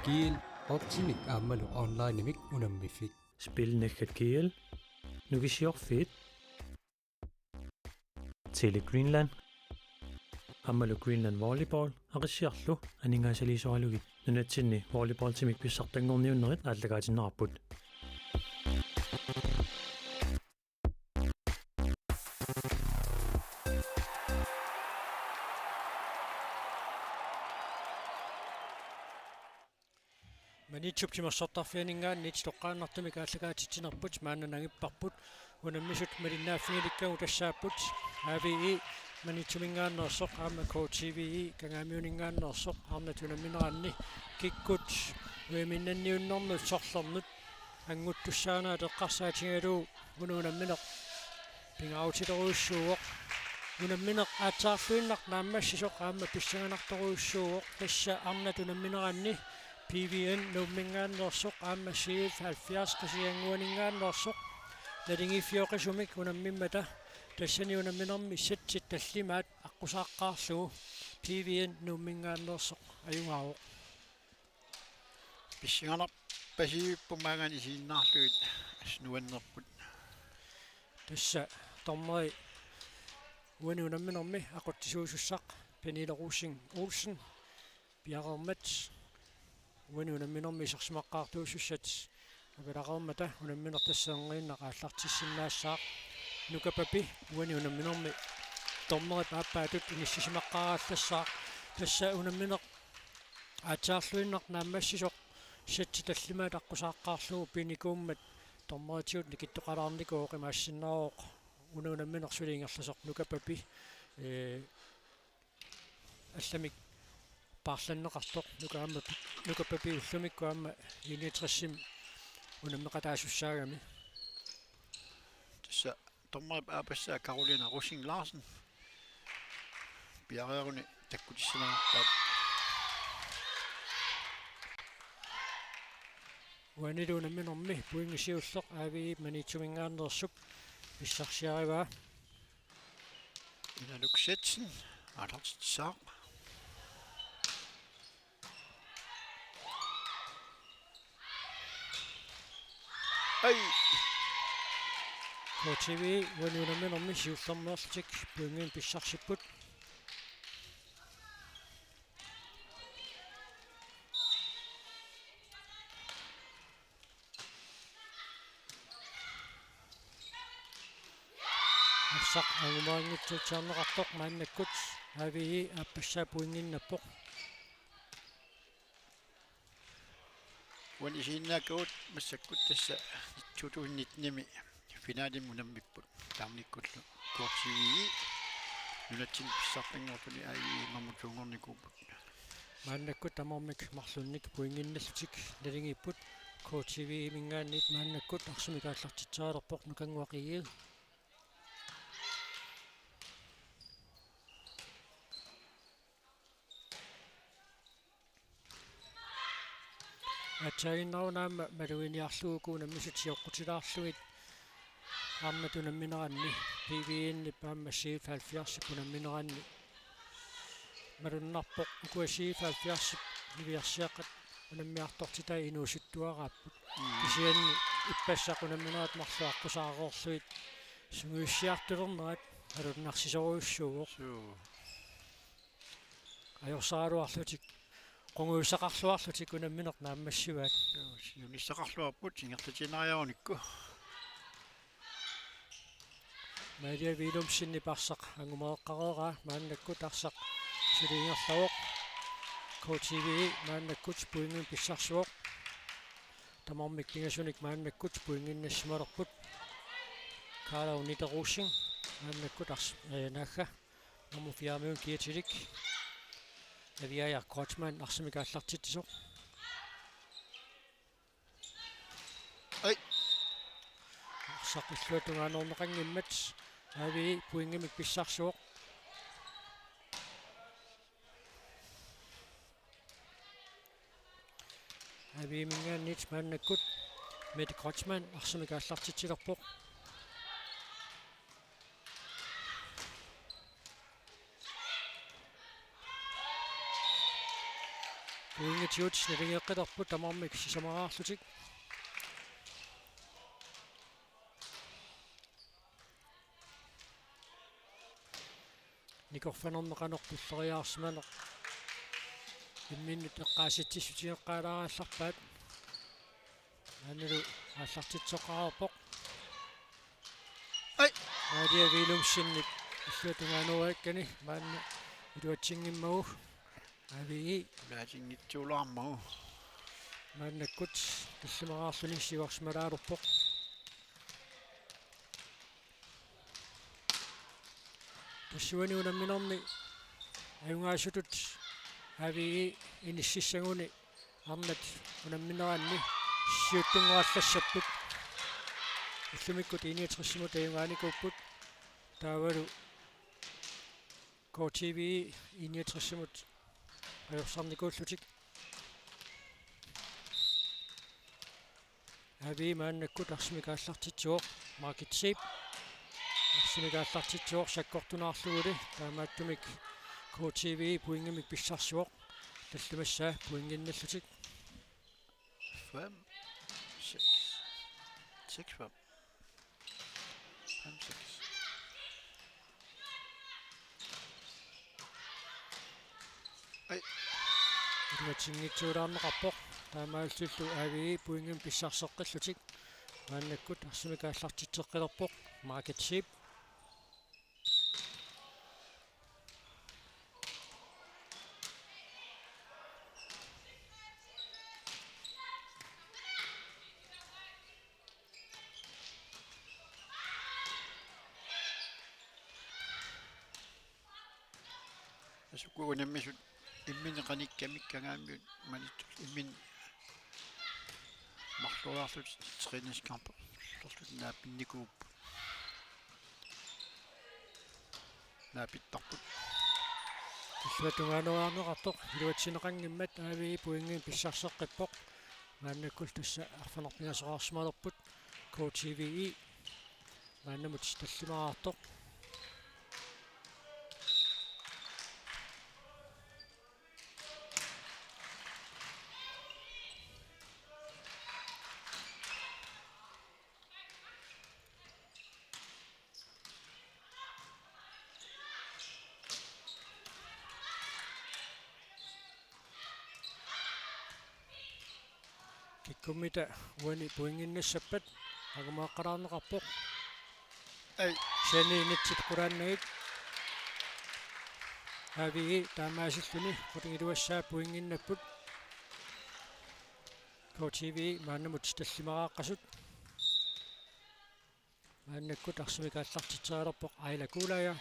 kiil ortimik aammalu onlinemik unammifik spilnekkat kiil nukisiorfiit Tele Greenland aammalu Greenland volleyball aqisiarlu aningaasaliisualugit nunatsinni volleyball timik pissartangorniunnerit aallagaatinnerarput Manitsup timersortarfianingaan nit toqqaannartumik aallagaatittinerput maannanangipparput unammisut malinnaaffingilikkagu tassaapput AVE manitsumingaannersoq aamma KTVE kangaamiuningaannersoq arnatunammineranni kikkut uiminnanniunnermut sorlernut anguttussaanaa teqqarsaatigaluu unuunammineq pingautileruussuugoq unammineq aatsaarluinnaq naammassisoq aamma pissanganartoruussuugoq tassa arnatunammineranni PVN nummingaannersoq aamma 77 qisianguaningaannersoq nalingiffioqisumik unammimmata tassani unamminermi satsit tallimaat aqqusaaqqaarlugu PVN nummingaannersoq ajungaaroq pissinganaq pasiippumaangan isiinnaarluit asnuannerput tassa tormeri uani unamminermi aquttisuusussaq Pernille Rosing Olsen Bjarremat uani unamminermi isarsimaqqaartuusussat apilaqermata unamminertassaanngerinnaq aallartissinnaassaaq nukapapi uani unamminermi tormeri paappaatut inissimaqqaaraallassaaq tassa unammineq aatsaarluinnaq naammassisoq satti tallimaat aqqusaaqqaarlugu pinikuummat tormeritiut nikittoqalaarnikuoq imaassinnaaroq unammineq suliingerlasoq nukapapi алламик paarlanneqartoq nukapapi ullumikku aamma 61 unammeqataasussаагами tassa tormeri aapassaa Carolina Rosing Larsen piareeruni takkutissanaarpaat uanilu unamminermi puingisiulleq AVE manitsumingaannersup issarsiarivaa Inaluksetsen alartitsaaq ai KTV uani unamminermi siullermertik puingin pissarsipput Saq angumaangitsuutiarneqartoq maannakkut AVE aappassaa puinginnappoq uani isiinnaakkuut massakkut tassa 2019 finaalim unammipput taarnikkullu KTVE nunatsin pissartanngortuni AVE mamutuungornikuupput maannakkut tamormik marlunnik puinginnallutik nalingipput KTVE mingaannit maannakkut arsumikaallartitsaalerpoq nukanguaqigiu atsaginnarunaamma maluiniarluuku unammisut sioqqutilaarlugit arnatunammineranni PVN paamma 77 unammineranni malunnarpoq ukuasi 77 niviarsiaqqat unammiartortitai inuusuttuaraapпут kisianni ippassaq unamminerat marlu aqqusaaroorluit sunguissiartulernerat alunnarsisoruussuugoq ajorsaruarlutik qunguussaqarluarlutik unammineq naammassivaat unissaqarluarput singertatinariarunikku Maria Vilumsinni parsaq angumeeqqareera maannakkut arsaq suliingerlawoq KTVE maannakkut puingin pissarsuoq tamormik pingasunik maannakkut puinginnassimalerput Carla Nitterusing maannakkut naagga nummer 4 kiatilik Aviaja Kreutzmann arsimikaallartittisoq ai saqilluatungaanernеқангиммат AVE puingimik pissarsuoq AVE mingaannit maannakkut Mette Kreutzmann arsimikaallartitsilerpoq Puingitiut nilingеққилерпут тамармик сисамараарлутик никорфанернеқанерпуллериаарсиманеқ имминнут эққааситсисутиеққалаараалларпаат аналу ааллартитсоқарпоқ ай наадиа вилумсинник иллуатунгаануааккани маанна илуатсингиммагу ави лаатингитсуулаармагу мааннаккут иллимараарлуни сиварсмалаалерпоқ тассуани унамминерни аюнгаасутут ави иниссиссагуни арнат унамминераанни сиуттунгуаллассаппут иллумиккут иниатриссимут аюнгааникуппут таавалу КТВ иниатриссимут ajorсарникууллутик ави мааннаккут арсимикааллартитсуоқ маркетсип арсимикааллартитсуоқ саккортунаарлугули таамааттумик КТВ пуингимик писсарсуоқ таллумассаа пуингинналлутик 5 6 6 5 6 ай илуатсингитсуулаарнеқарпоқ таамааллуллу ави пуингим писсарсеққиллутик мааннаккут арсимикааллартитсеққилерпоқ маркетсип асукуунаммисут имминеқаниккамиккагаамиут манитту иммин марлуаарлут тренискампо лорлут наапинникууп наапиттарпут иллуатунгаануаарнеқартоқ илуатсинеқангиммат ави пуингим писсарсеққиппоқ мааннаккул тасса арфанерпингасоқарсималерпут КТВ мааннамут таллимаартоқ киккуммита уани пуингиннассаппат агамааққалаарнеқарпоқ ай сани нитсит қурааннагит ави таамаасиллуни қутингилуассаа пуингиннаппут КТВ мааннамут таллимарааққасут мааннаккут арсимикааллартитсаалерпоқ айлакуулая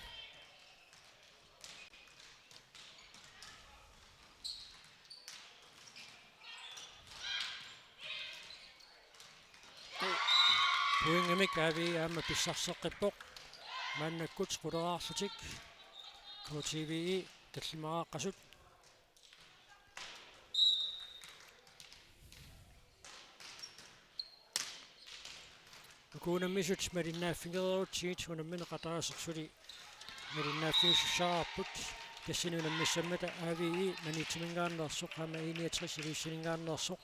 пуингамик ави аама писсарсеққиппоқ мааннаккут қулераарлутик КТВ таллимарааққасут укуунаммисут малиннааффигерерутсигит унаммина қатаасерсули малиннааффигуссаарпут тассинунаммиссаммата ави манитимингааннерсоқ ама иниатрис илиссинингааннерсоқ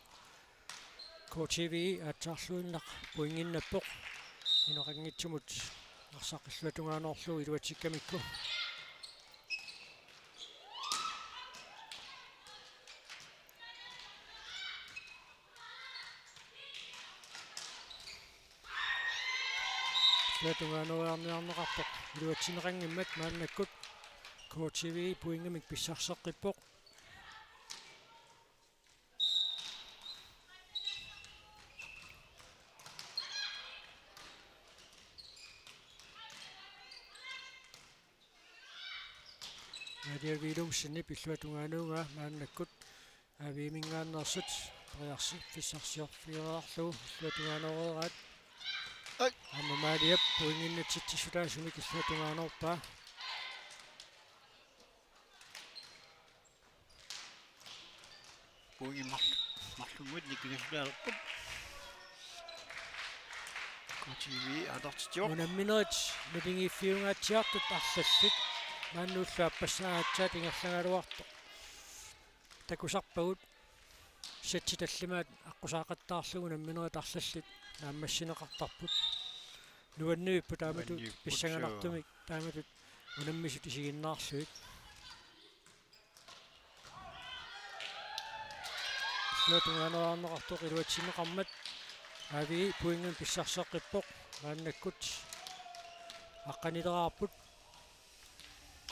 КТВ атсаарлуиннақ пуингиннаппоқ иноқангитсумут арсақиллуатунгаанорлу илуатсиккамикку илуатунгаанориарниарнеқарпоқ илуатсинеқангиммат мааннаккут КТВ пуингамик писсарсеққиппоқ надиа вилумсинни пиллуатунгаануунга мааннаккут авиимингааннерсут приарси писсарсиорфиораарлу иллуатунгаанерераат ай аммаалиап пуингиннатситсисулаасумик иллуатунгаанерпаа пуинги марлумут никилерлаарпут КТВ адартитиоқ унамминерит милингиффиунгаатсиартут арлаллит мааннуллааппассааатсаат ингерлагалуарто такусарпагут сатситаллимаат аққусаақаттаарлугу намминери тарлаллит нааммассинеқартарпут нуаннииппу таамату писсаганартумик тааматут унаммисут исигиннаарлуит сиатунгаанераарнеқартоқ илуатсинеқармат ави пуингэн писсарсеққиппоқ мааннаккут аққанилераарпут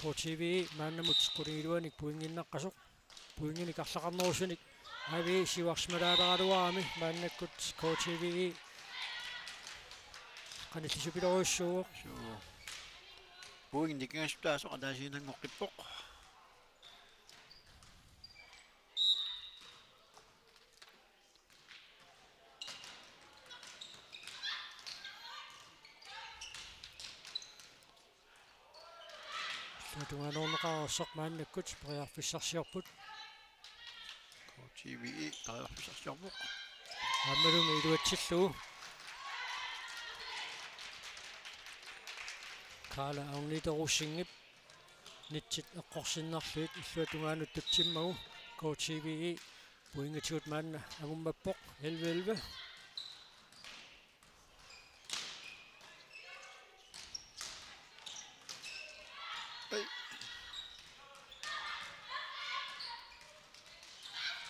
KTV мааннамут қулигилуаник пуингиннаққасоқ пуингиник арлақарнерусуник ави сиварсмалаалералуарами мааннаккут KTV қаниллисупилоруссууоқ Puing nikangastaasoq anaasiinangoqqippoq сиатунгаанернеқарерсоқ мааннаккут периарфиссарсиорпут TV тариарфисарсиарпоқ аммалуми илуатсиллуу кала аунлитеруссингип нитсит эққорсиннарлуит иллуатунгаанут татсиммагу KTV пуингатигут маанна агуммаппоқ 11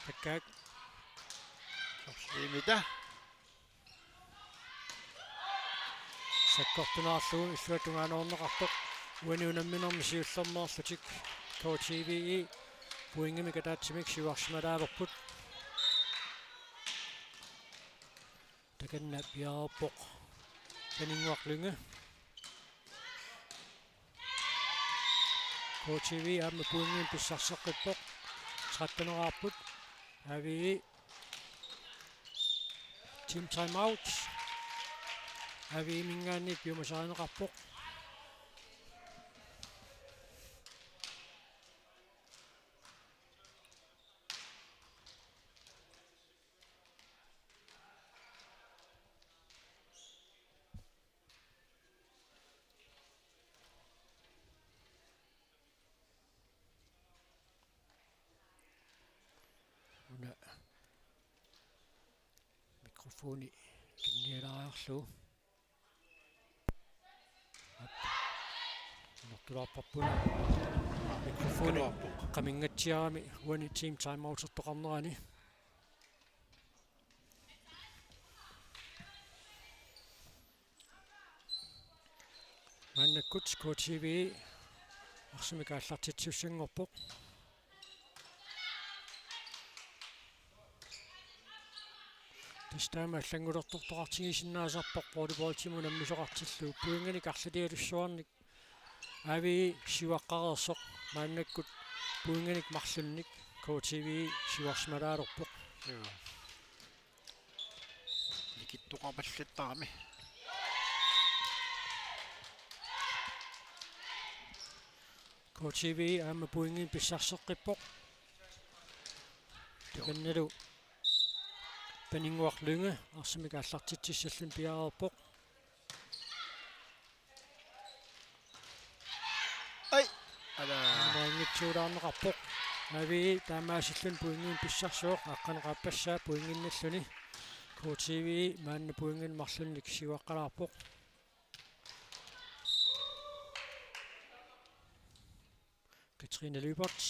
таккаак имита саккортунаарлугу иллуатунгаанернеқартоқ уаниунамминерми сиуллернеерлутик KTV пуингими катаатсимик сиварсималаалерпут таканна пиаарпоқ танингуарлунга KTV аама пуингим писсарсеққиппоқ саттанераарпут ави team time out ави мингаанни пиумасаарнеқарпоқ микрофони кингераарлу нортулаарпарпуна микрофони qaminngatsiarami уани team time out ертоқарнерани маннаккут KTV арсимикааллартитсуссангорпоқ тестама аллангулертортоқартигисиннаасарпоқ волейболтиму наммисоқартиллу пуинганик арлалиалуссуарник ави сиваққарерсоқ мааннаккут пуинганик марлунник KTV сиварсмалаалерпоқ никиттоқарпаллаттарами KTV аама пуингин писсарсеққиппоқ таканналу панингуарлунга арсимикааллартитсиссаллун пиаарерпоқ ай ала наангитсуулаарнеқарпоқ ави таамаасиллун пуингин писсарсуоқ аққанеқарпассаа пуингинналлуни KTV маанна пуингин марлунник сиваққалаарпоқ Katrine Lübert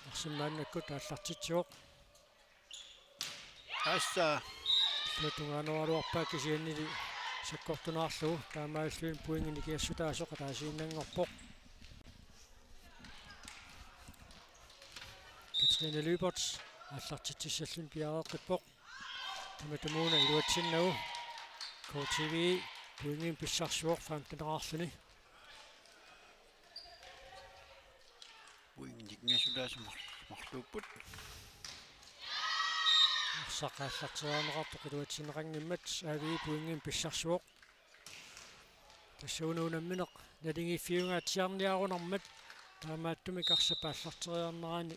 арсимааннакку тааллартитсуоқ асса тутунгаануалуарпааккисианнили саккортунаарлугу таамааллуин пуингини киассутаасоқ таасииннангорпоқ Katrine Lübert аллартитсиссаллун пиареққиппоқ таматамууна илуатсиннагу KTV пуингин писсарсуоқ фаамтанераарлуни puing nikngasulas mарлууппут сақааллартераанеқартоқ илуатсинеқангиммат ави пуингин писсарсуоқ тассуунуунамминеқ налингиффиунгаатсиарниарунармат таамааттуми карсапааллартериарнерани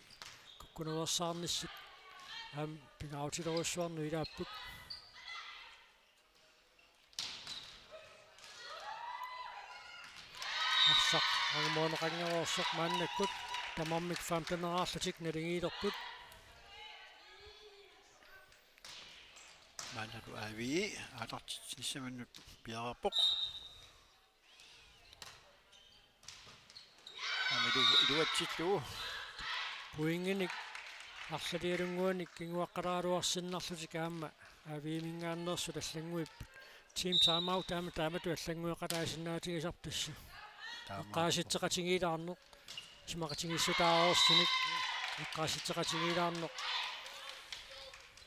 куккунерсаарниссут ам пигаутилеруссуарну илааппут арсақ агмоонеқангероорсоқ мааннаккут тамармик фаамтанераарлутик налингиилерпут Maanatu avi atartissamannut piarappoq. Amidu iduatsillu Puinginik арлалиалунгуаник кингуаққалааруарсиннарлутик аама авиимингааннерсу таллангуип team timeout таамату аллангуақалаасиннаатигисартассу эққааситсеқатигилаарнеқ симақатигиссутааорсиник эққааситсеқатигилаарнеқ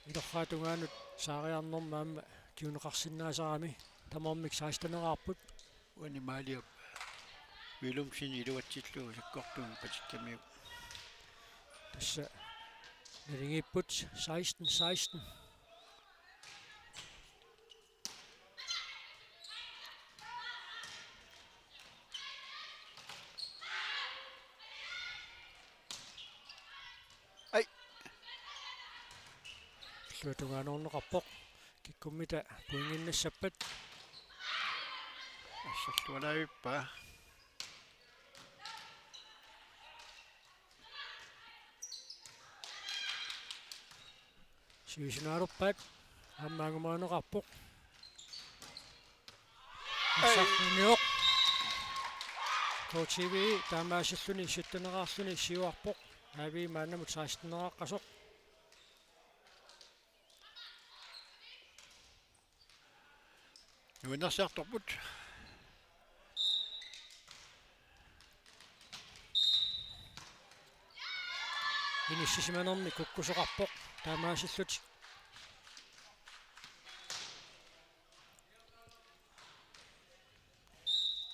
илорраатунгаанут саариарнерма аама киунеқарсинаасарами тамормик саастанераарпут уанимаалиуп вилумсини илуатсиллуу саккортуун патиккамиуп тасса налингиппут 16 ай луатунгаанорнеқарпоқ киккуммита пуингиннассаппат ассерлуалаавиппа сивисунааруппат аммаагумаанеқарпоқ ассарниоқ коучиви таамаасиллуни суттанераарлуни сиуарпоқ ави маанамут саастинерааққасоқ нуинерсиарторпут иниссисиманерни куккусоқарпоқ таамаасиллути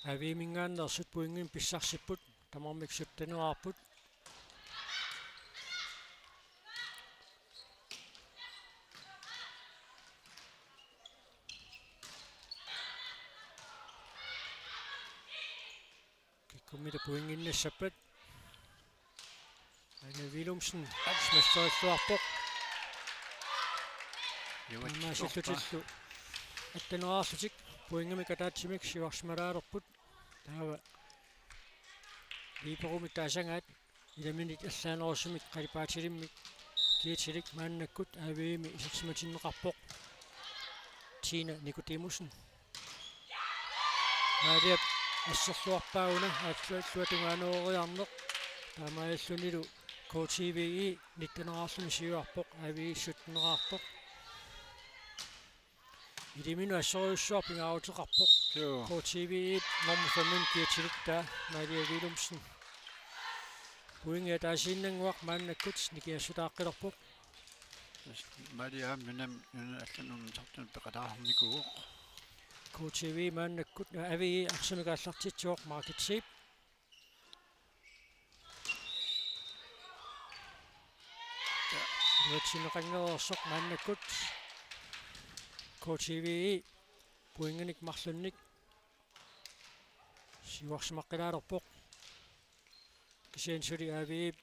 авимингааннерсут пуингин писсарсиппут тамармик суттанераарпут киккуммита пуингиннассаппат ага вилумсен смассериллуарпоқ таамаасиллутиллу аттанераарлутик пуингами катаатсимик сиварсмалаалерпут таава липеруми таасангаат иламинит аллаанерусумик қалипаатилиммик киитилик мааннаккут авиими исиксиматиннеқарпоқ тина никутимусен аадиап ассерлуарпаагуна атлуатунгаанеориарнеқ таамааллунилу коучиви ниттанераарлуни сиуарпоқ авииссуттнераарпоқ илимину ассориуссуар пингаавутеқарпоқ коучиви нормуфамин киатиликта малия вилумсен пуинга таасииннангуақ мааннаккут никиассутааққилерпоқ малиаам нунам алланун сартун пеқалаарникуоқ коучиви мааннаккут авии арсумикааллартитсуоқ маркетсип ветсинеқангерерсоқ мааннаккут коучиви пуинганик марлунник сиуарсимаққилаалерпоқ кисиансули авии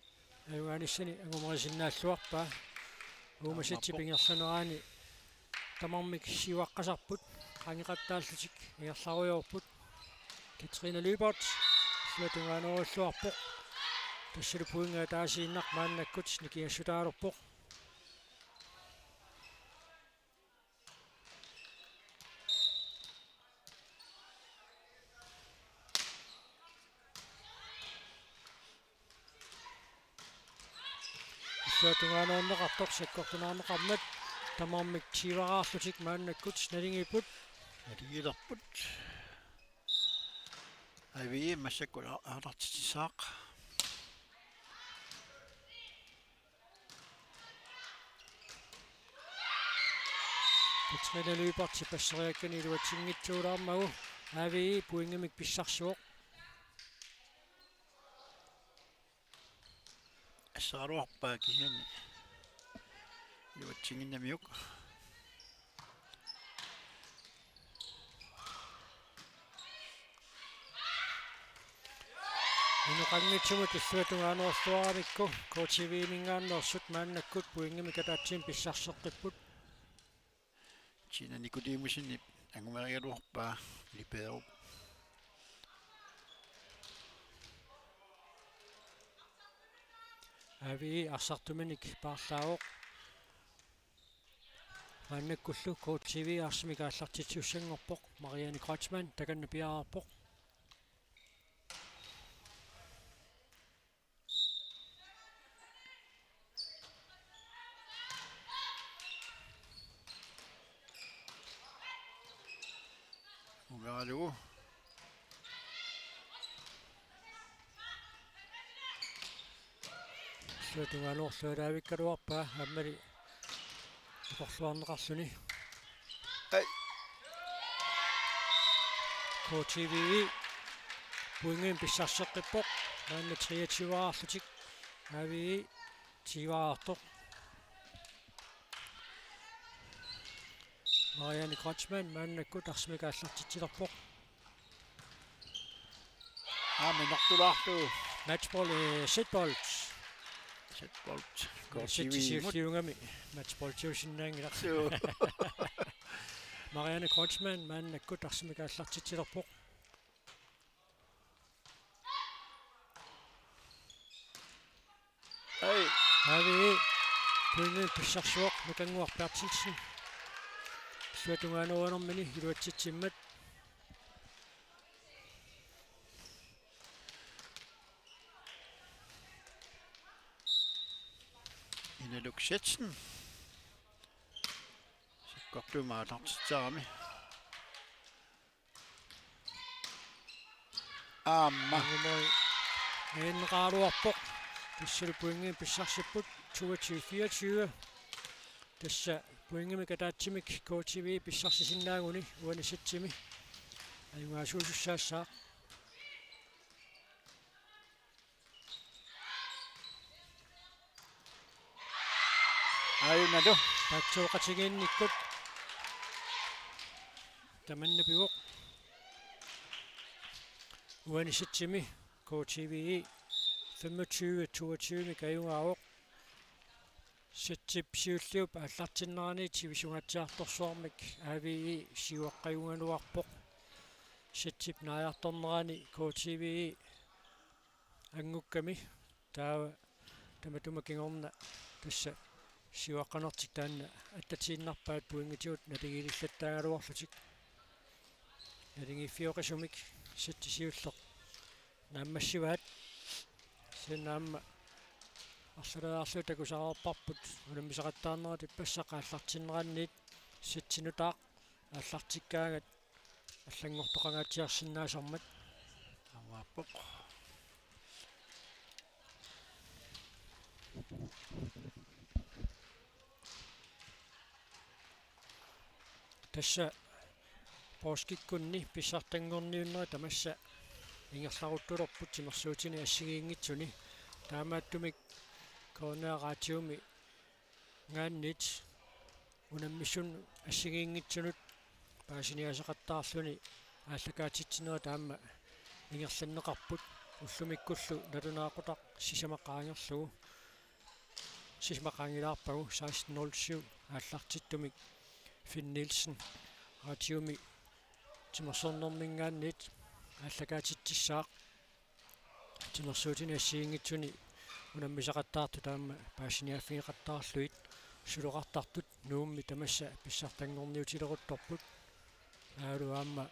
аюаниссани агумарисиннааллуарпаа уумасатси пингерланераани тамармик сиуаққасарпут қангеқаттааллутик иерларуйорпут Katrine Løbert луатунгаанеруллуарпоқ тассалу пуингаа таасииннақ мааннаккут никиассутаалерпоқ луатунгаанернеқартоқ саккортунаарнеқармат тамармик тивараарлутик мааннаккут налингиппут алигилерпут ави массаккула аартитсаақ Katrine Løbert пассериаккани илуатсингитсуулаармагу ави пуингамик писсарсуоқ ассааруарпаа кисиани илуатсингиннамиук инуқангитсумут иллуатунгаанерлуарамикку коучивиимингааннерсут мааннаккут пуингами катаатсин писсарсеққиппут чина никудимусини ангумеригалуарпаа липееруп ави арсартуманик паарлаавоқ Qaannakkullu Court TV arsimikaallартитсуссангорпоq Marianne Kreutzmann takannapiararpoq Ugalugu. suutungaluorlualaavikkaluarpaa ammali iqorluarneqarsuni Ai. Court TV puingin pissarseqqippoq maanna triativaarlutik avi tivaartoq Marianne Kreutzmann maannakku tarsimikaallartitsilerpoq Nortularlu. matchball setbold Setbolt. Court TV. sitisiulliungami matchball tiusinnaangilaq So. Marianne Kreutzmann maannakku tarsimikaallartitsilerpoq Ai. avi puingin pissarsuoq nukanguarpiartilsin suatungaanuanermini iluatsitsimmat Inaluk Setsen. Sikkortumaatartitsaarami. Aamma. angumoi eenneqaaluarpoq tassal puingin pissarsipput 22-24 tassa puingimi kataatsimik Court TV pissarsisinnaaguni uanisitsimi ayungaasuusussaassaa Ayunadu. tatsuuqatigiinnikkut tamannapivoq uanisitsimi Court TV 25-22 kajungaawoq sitsip siulliup аллартиннерани тивисунгаатсиарторсуармик авии сиуаққаюнгануарпоқ сitsip нааярторнерани Court TV ангукками таава таматумакингорна тасса сиуаққанертик таанна аттатииннарпаат пуингитиут налигилиллаттаагалуарлутик налигиффиоқасумик ситсисиуллеқ нааммассиваат синаамма арсалаарлу такусаарпарпут уламмисақаттаарнерат иппассақааллартиннеранниит ситсинутаа ааллартиккаагат аллангортоқангаатсиарсинаасармат Аваапоқ. тасса пооскиккунни писсартангорниуннера тамасса ингерларуттулерпут симерсуутини ассигиингитсуни таамааттумик коонеараатиуми гааннит унаммиссун ассигиингитсунут паасиниасеқаттаарлуни ааллакаатитсинера таама ингерланнеқарпут уллумиккуллу налунаақутақ сисамаққаангерлугу сисмаққаангилаарпагу 1607 ааллартиттумик Finn Nielsen Ratiumi тимерсорнэрмингааннит ааллакаатитсissaaq тимерсуутини ассиингитсуни унаммисақаттаарту таама паасиниаффигеқаттаарлуит сулоқартартут нуумми тамасса писсартангорниутилерутторпут аалуаама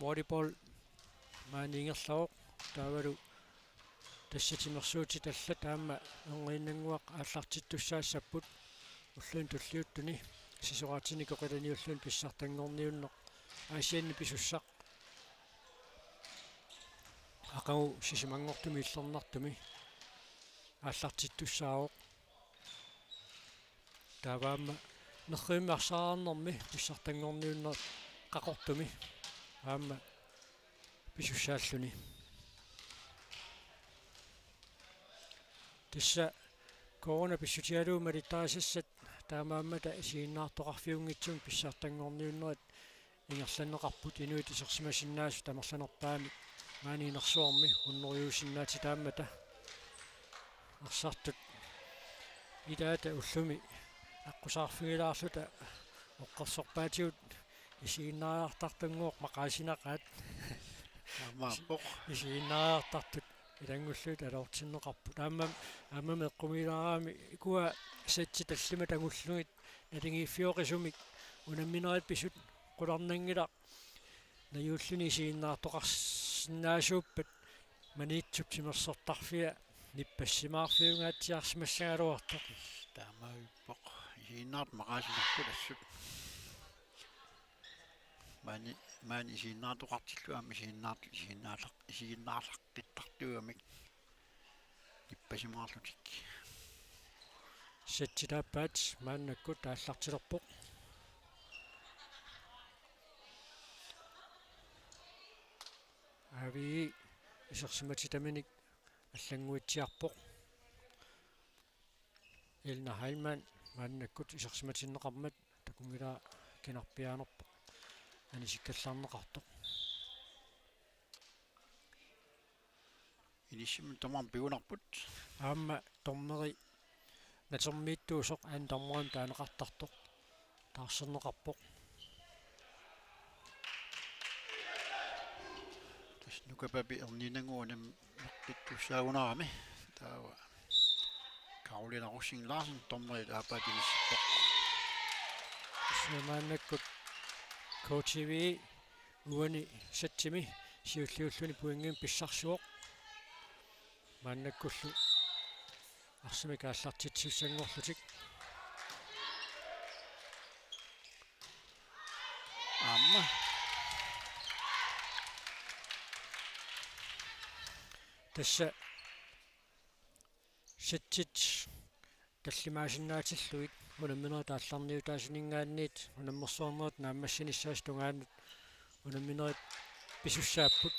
волейбол манингерлаоқ таавалу тасса тимерсуути талла таама энгииннангуақ ааллартиттуссаассаппут уллуин туллиуттуни сисораатини коқиланиуллуин писсартангорниуннеқ аасианни писуссақ акау сисимангортуми иллернартуми ааллартиттуссаавоқ тааваама нерриумми арсаараарнэрми писсартангорниуннер қақортуми аама писуссааллуни тасса корона писсутиалуuma литтарисассат таамааммата сииннаартоқарфиунгитсум писсаартангорниуннерат ингерланнеқарпут инуит исерсимасиннаасу тамерланерпаами маанинерсуарми уннериусиннаати тааммата арсартут идаата уллуми аққусаарфигилаарлута оққерсорпаатиут исииннаартартангуоқ мақаасинақаат Аваапоқ. исииннаартартут илангуллуит алоортиннеқарпут аама меққумилараами икуа сатси таллима тагуллугит налингииффиоқисумик унамминерат писут qulарнангила наюуллуни сииннаартоқарсинаасууппат маниитсуп тимерсортарфиа ниппассимаарфиунгаатсиарсимассагалуарто таамаиппоқ сииннаарт мақаалинарпут ассут маани сииннаартоқартиллуами сииннаарлаққиттартуамик ниппасимаарлутик сатситааппаат мааннаккут тааллартилерпоқ ави исерсиматитаминик аллангуитсиарпоқ илна хайлман мааннаккут исерсиматиннеқармат такунгила кинарпиаанерпоқ анисиккаллаарнеқартоқ инисимун тамаам пиунарпут аама тормери натермииттуусоқ аан тормерим таанеқартартоқ таарсернеқарпоқ тас нукапапи эрнинангуунам меққиттуссаагунарами таава Каролина Рушин Ларсен томмери аапаатинissippoq мааннаккут коучиви уани сатсими сиуллиуллуни пуингим писсарсуоқ мааннаккуллу арсими кааллартитсиуссангорлутик аама тасса сатсит таллимаасиннаатиллуит унамминера таалларниу таасинингаанниит унаммерсуарнерат нааммассиниссаас тунгаанут унамминерит писуссааппут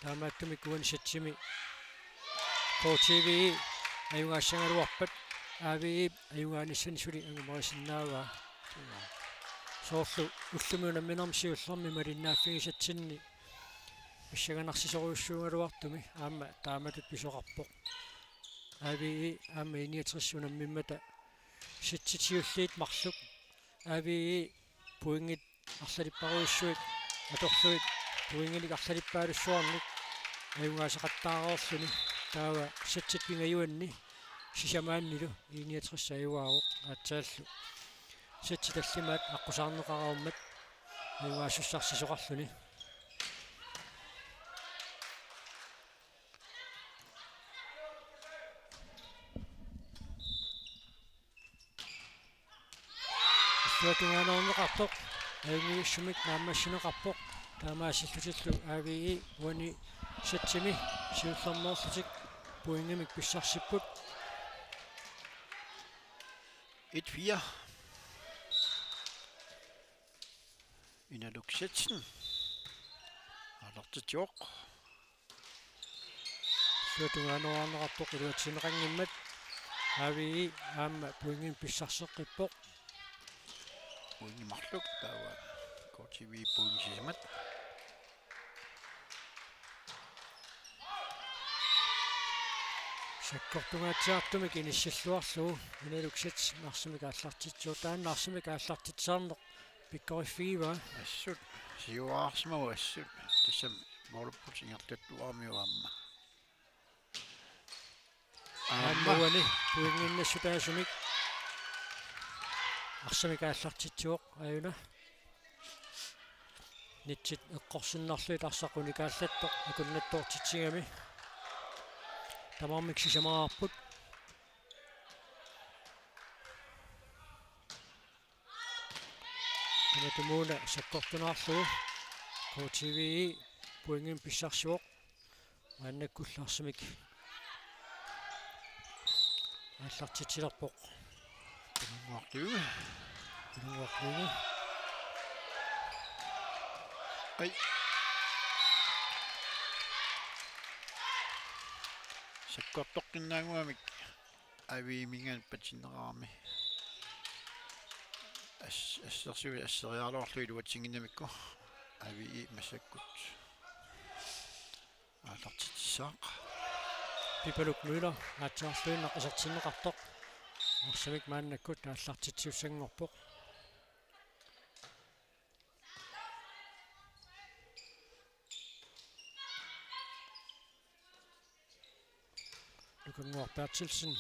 таамааттуми куани сатсими коучиви аюнгаассангалуарпат аави аюнгааниссанисули ангумарисиннаава соорлу уллуми унамминермсиуллерми малиннааффиги сатсинни писсаганарсисоруйуссуунгалуартуми аама тааматут писоқарпоқ ави аама иниатериссунаммиммата ситситиуллиит марлук ави пуингит арлалиппаруйуссуит аторлуит пуингилик арлалиппаалуссуарник аюнгаасақаттаараорлуни таава сатсит пингаюанни сисамааннилу иниатерисса аюаавоқ аатсааллу сатситаллимаат аққусаарнеқарауммат аюнгаасуссарсисоқарлуни туатунгаанернеқартоқ аюнгиуссумик нааммассинеқарпоқ таамаасиллутиллу аави уани сатсими сиуллернерлутик пуингимик писсарсиппут 1-4 Inaluksetsen алартитиоқ туатунгаанернеқартоқ илуатсинеқангиммат аави аама пуингим писсарсеққиппоқ уингимарлук таава коучиви пуингисимат саккортунгаатсиартумик иниссаллуарлуу иналуксат нарсимик ааллартитсуу тааннаарсимик ааллартитсаарнеқ пиккориффигива ассут сиуаарсимау ассут тассам молуппут ингерлаттуармиуаама ааммуани пуингиннассутаасумик арсимик ааллартитсуоқ аюна нитсит эққорсиннарлуит арсақуникааллаттоқ акуннаттоортитсигами тамааммик сисамаарпут таматумууна саккортунаарлуу коучиви пуингин писсарсуоқ мааннаккуллаарсимик ааллартитсилерпоқ ингуартуга ингуарлуги ай саккортоққиннаагуамик авиимингаан патиннераарми ассерсуи ассериаалоорлуи луатсингинамикку авии массаккут аалартитсаақ пипалук мюлер аатсаарлуиннақ исертиннеқартоқ арсамик мааннаккут ааллартитсиуссангорпоқ нукангуарпаатсилсин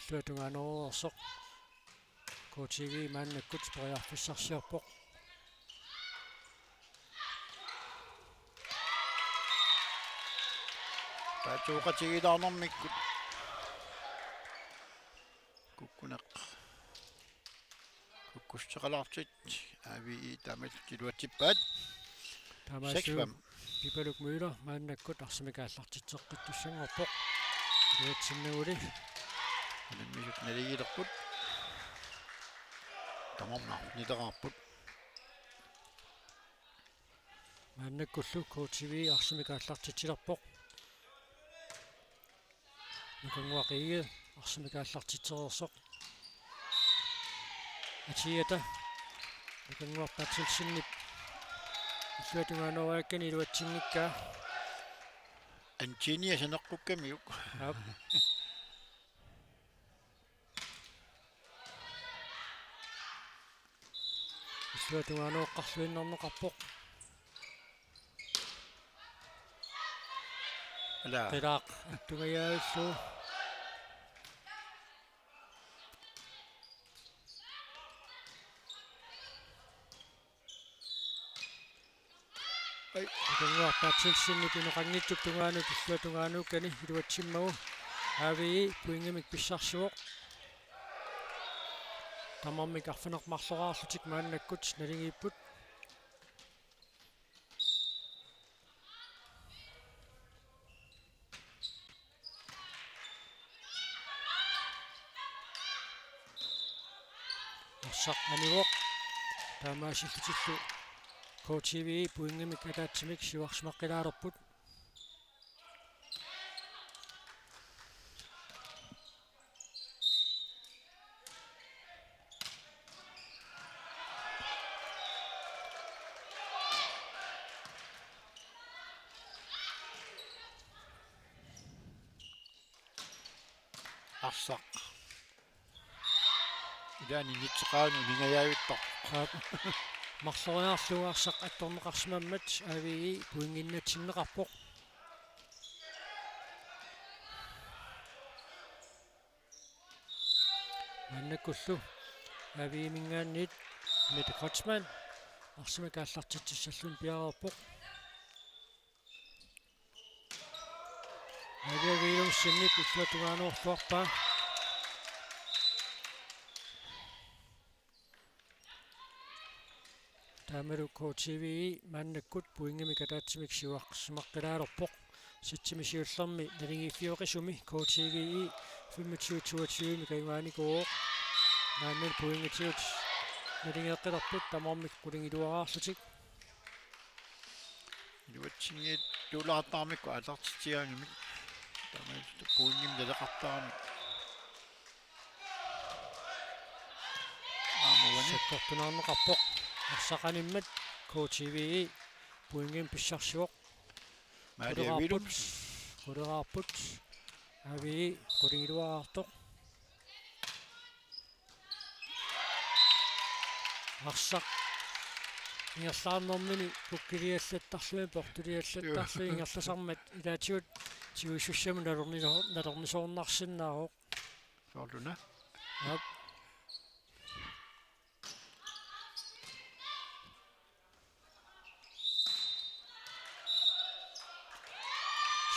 иллуатунгаанерерсоқ KTV мааннаккут периарфиссарсиарпоқ таатууқатигилаарнэрмиккут куккунеқ куккустеқалаартит ави тамал тилуатсиппаат таамаасуу пипалук мюлер мааннаккут арсимикааллартитсеққиттуссангорпоқ илуатсиннагули анаммисут налигилерпут тамамна нидераарпут мааннаккуллу KTV арсимикааллартитсилерпоқ нукангуақиге арсимикааллартитсерерсоқ атиата нукангуарпаатсилсиннип иллуатунгаанеруаккани илуатсингиккаа антиния санеққуккамиук ап иллуатунгаанеоққарлуиннэрнеқарпоқ ала қилаақ аттугаяаллу ай нукангуарпаатсилсиннип инеқангитсуп тунгаанут иллуатунгаанууккани илуатсиммагу ави пуингамик писсарсуоқ тамаммик арфинеқмарлораарлутик мааннаккут налигииппут арсақ аниуоқ таамаасиллутиллу KTV пуингамик атаатсимик сиуарсимаққилаалерпут арсақ идаани нитсеқаану нингаяавиттор марлориаарлугаарсақ атторнеқарсимаммат авии пуингиннатсиннеқарпоқ маннаккуллу авиимингаанниит мит крочман арсимакааллартитсаллун пиарерпоқ авиагиилуссиннип иллуатугаанеорлуарпаа таамару KTV мааннаккут пуингамик атаатсимик сиуарсимаққилаалерпоқ ситсимисиуллерми налигиффиоқисуми KTV 2522 микаюааникоо нааннал пуингатиут налигеэққилерпут тамааммик қулингилуараарлутик илуатсингиит тулаартаармикку алартитиаагимик тамаал пуунгим далеқартаарми аамуани саккортунаарнеқарпоқ арсақаниммат KTV пуингим писсарсуоқ маалиавилут қулераарпут ави қулингилуараартоқ арсақ ингерлаарнэрмини пуккилиаллаттарлуи портулиаллаттарлуи ингерласармат илаатиут тиуссуссаму налернисоорнарсиннаароқ сорлуна ап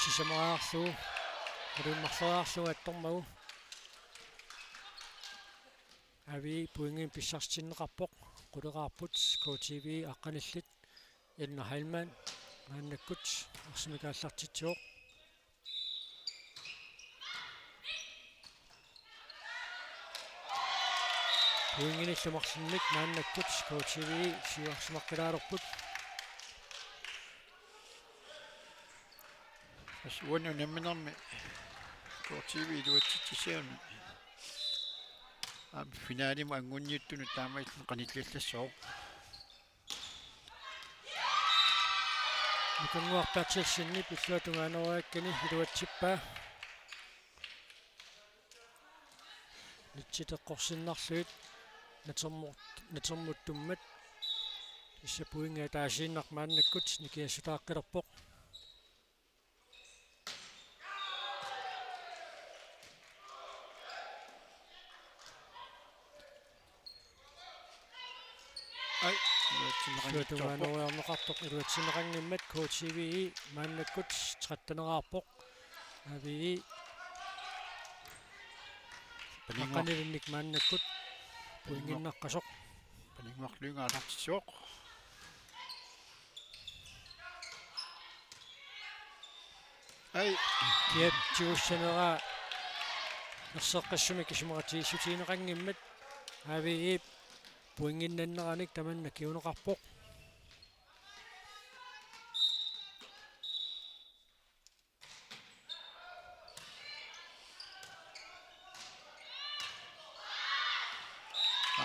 сисамаарлу алуммарлуаарлу аттормагу ави пуингин писсарстиннеқарпоқ қулераарпут KTV аққаналлит элна хайлман мааннаккут арсимикааллартитсуоқ пуингиниллумарлинник мааннаккут KTV сиуарсимаққилаалерпут ас уонну намминерми KTV илуатситсиами финалиму ангунниуттуну таамаиллун каниллиллассоо нукангуарпаатсилсинни пиллуатунгаанеруаккани илуатсиппаа нитситеққорсиннарлуит натермуттуммат иссапуинга таасииннар мааннаккут никиассутааққилерпоқ суатунгаанериарнеқартоқ илуатсинеқангиммат KTV мааннаккут 13-нераарпоқ ави панинник мааннаккут пуингиннаққасоқ панингмарлуингаалартисоқ ай киат тиуссанера ерсеққассуми кисимаратииссутиинеқангиммат ави пуингиннаннераник таманна киунеқарпоқ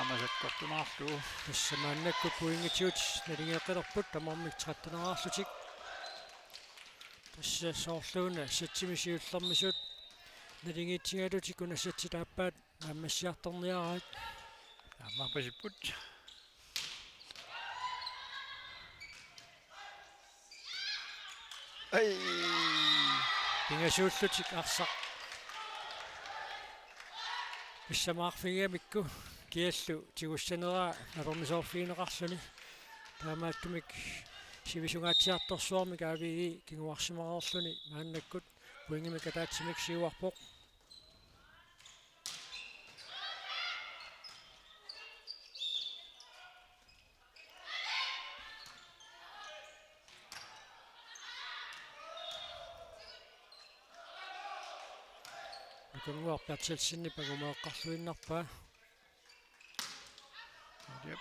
амасаккортунарлу тассамааннаккут пуингитиут налингеққилерпут тамармик 13-нерарлутик тасса соорлууна сатсимисиуллэрмисут налингитсигалутик унассатсилааппаат аамассиарторниараат аммапасиппут ай пингасууллутик арсақ писсамаарфигиамикку киаллу тигуссанераа алермисоорфигинеқарлуни таамааттумик сивисунгаатсиарторсуармик аавии кингуарсимараарлуни мааннаккут пуингими катаатсимик сиуарпоқ кунгуарпиартилсинни пагумаэққарлуиннарпаа Yep.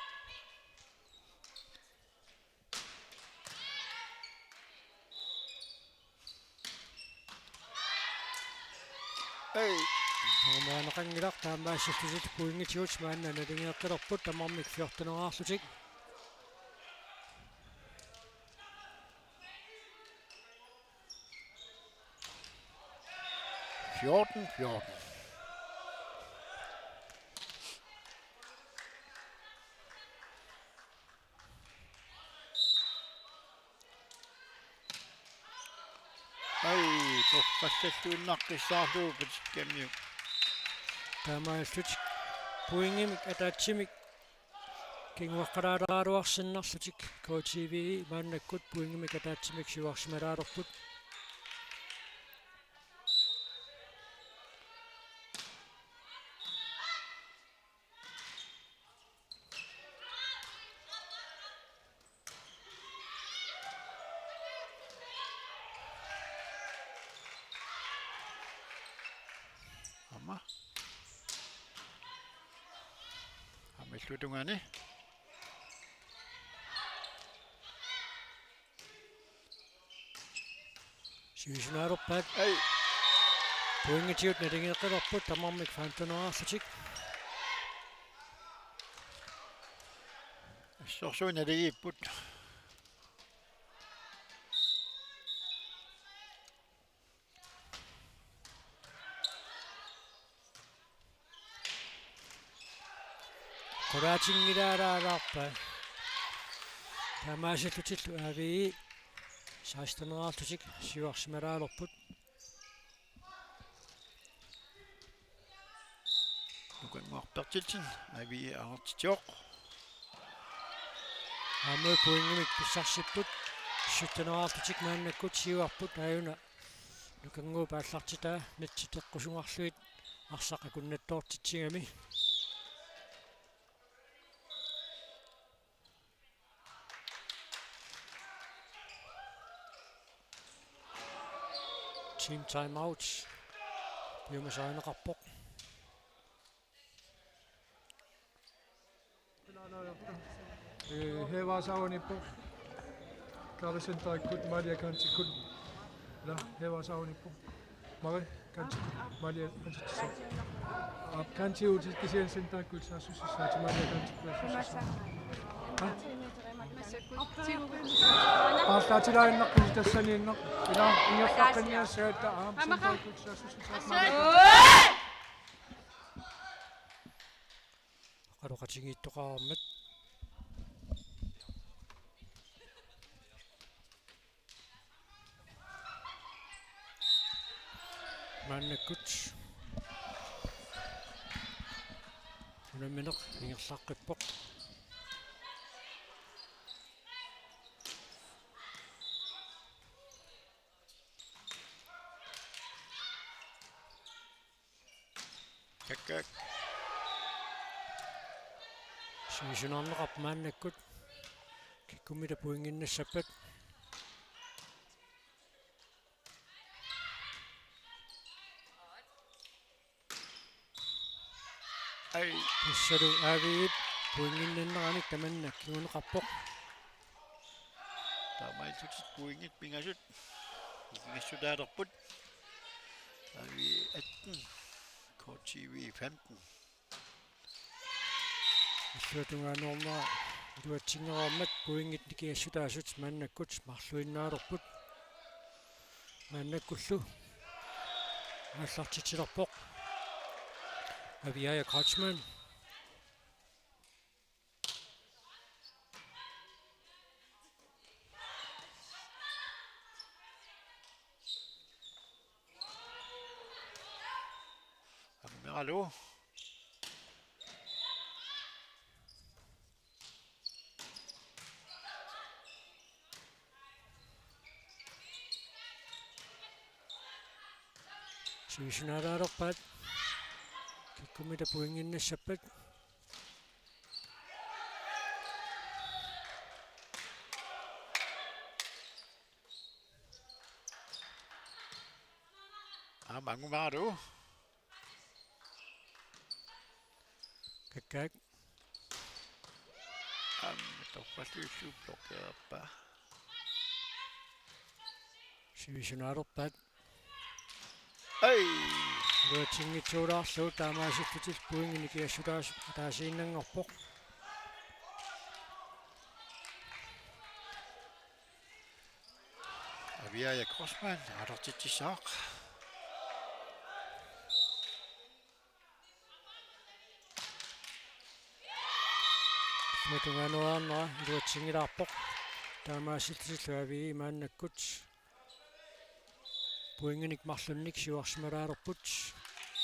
Эй маанеқангилар таамаассуттусит пуингитиут маанна налингеққилерпут тамармик 14-нерарлутик 14. Ай, тоққассаллуиннаққиссаарлуу питиккамиу. таамаассутик пуингимик атаатсимик кингуаққалаалааруарсиннарлутик KTV мааннаккут пуингимик атаатсимик сиуарсималаалерпут Amma. Амиллутунгани. сиусунааруппаат Ай, пуингитиут налингеққилерпут тамармик 15-нерарлутик ассорсуиналигиппут. quraatinngilaalaalaarpa taamaasallutillu aavii 16-neraarlutik siuarsimalaalerput Nukangorpertilsin avi aartitioq. aamui puingimik pissarsipput 17-neraarlutik maannakkut siuarput aajuna nukanguu paallartitaa natsiteqqusungarluit arsaqakunnattoortitsigami team timeouts piumasaaneqarpoq Hevasaunippo Kalasentarikut Malia Kantikut La Hevasaunippo Mare Kantik Malia Kantik Kanti utis kisien sentarikut sasusissaati Malia Kantik Aastaatilainneqqis tassaniinneq ila ingerlaqqinniassaata aam sentarikut sasusissaati Malia qaluqatigiittoqaarmat maannakkut unammineq ingerlaqqippoq Kakak. Sivisunarneqarp maannakkut kikkumita puinginnassappat Ai. Issalu aaviit puinginnanneqanik tamannak kiguneqarpoq Taamaitsuksit puingit pingasut. Pingassutaalerput. Avi 18. KTV 15. иллуатунгааnormaa илуатсингераамат puingit nikiassutaasut maannakkut marluinnaalerput maannakkullu аллартитилерпоq Aviaya Kochman Ammeralo. sivisunaalaalerpaat kikkumita puinginnassappat Mangumaru. kakkaak Torpalluullu blokkeerpa. sivisunaalerpaat Ai. luatsingitsuulaarlu taamaasiffutil puingi nikiassutaas taasiinnanngorpoq Aviaya Crossman alertittissaaq. Matungaanuarnera luatsingilaarpoq taamaasiffutil avii maannakkut puinginik marlunnik siuarsimalaalerput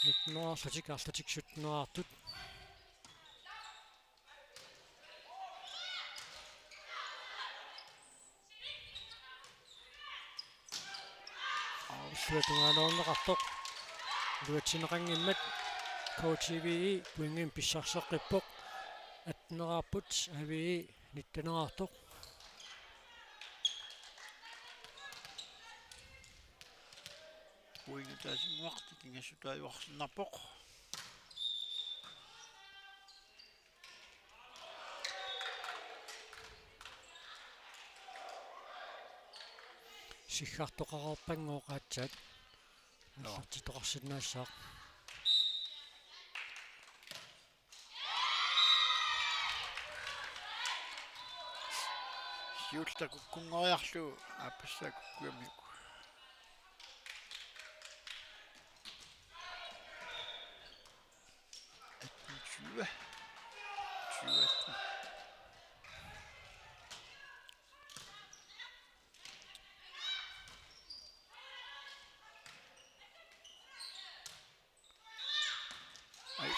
niknerarlatik arlatiksutnerartut иллуатунгааnuarneqartoq luatsineqanngimmat KTV puingin pissarseqqippoq atnerarput avii nittanerartoq Puingitaasinguarti kingassutaayuarsinnarpoq. сиггартоқарерпангооqaатсаат аллартитоқарсинаассаақ Siullakukkunngoriarlu aapassakukkuamiku. Tyve. 20.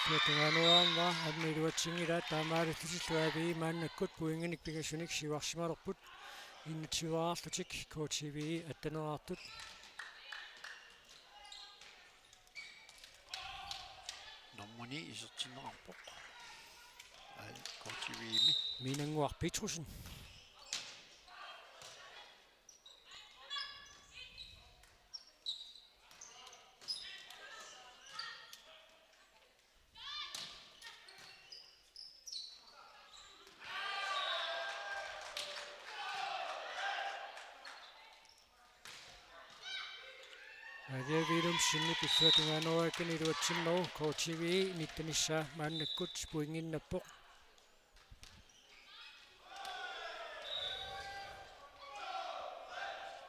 Tuatungaanuarnera ammiluatsingila taamaalullutilluavii maannakkut puinginik pigassunik siuarsimalerput innatiuaraarlutik KTV attanerartut Normuni isertinnerarpoq. Ai KTV-imi. Minanguar Petrusen Aviavilum sinni pissuatungaanuaakani luatsinneru KTV nittanissa maannakkut puinginnappoq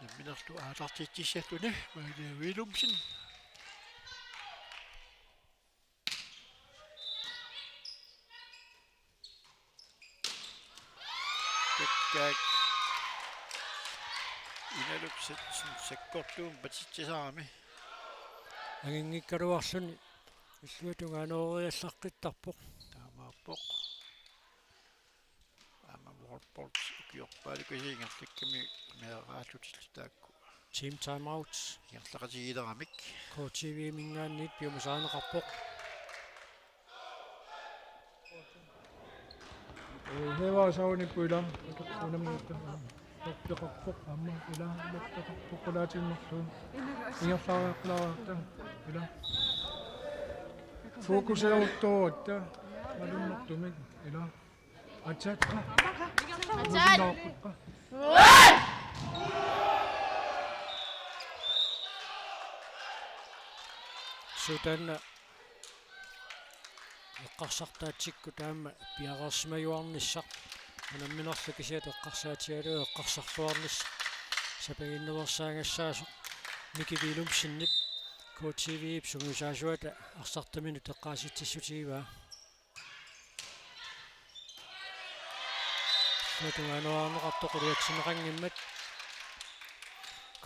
Namminerlu aalartittissaluni maaviilumsin. Kakkaak inalupsatsin sakkorluum patitsasaami. angingikkaluarluni illuatungaanuoriallarqittarpoq Taamaappoq. Ama wallboard ukiorpaalukasiingerlikkami meeraallutillu taakku. team timeout Ingerlaqatigileramik. KTV mingaanniit piumusaaneqarpoq hevaasaunikku ila unammiutta loppiqarpoq amma ila loppiqarpoqulaatiinnerluun ingerlaariaqlaarta ila fokuseeruttuutta malunnertumik ila atsaatqa atsaat Sutanna eqqarsartaatsikku taamma piaqarsmajuarnissaq unamminerlukisiat eqqarsaatialuu eqqarsarluarnissa sapaginneversaangassaasoq mikiviilum sinnip KTV sungusaasuata arsartaminut eqqaasitsissutiivaa Sutungaanoarneqartoquliatsineqangimmat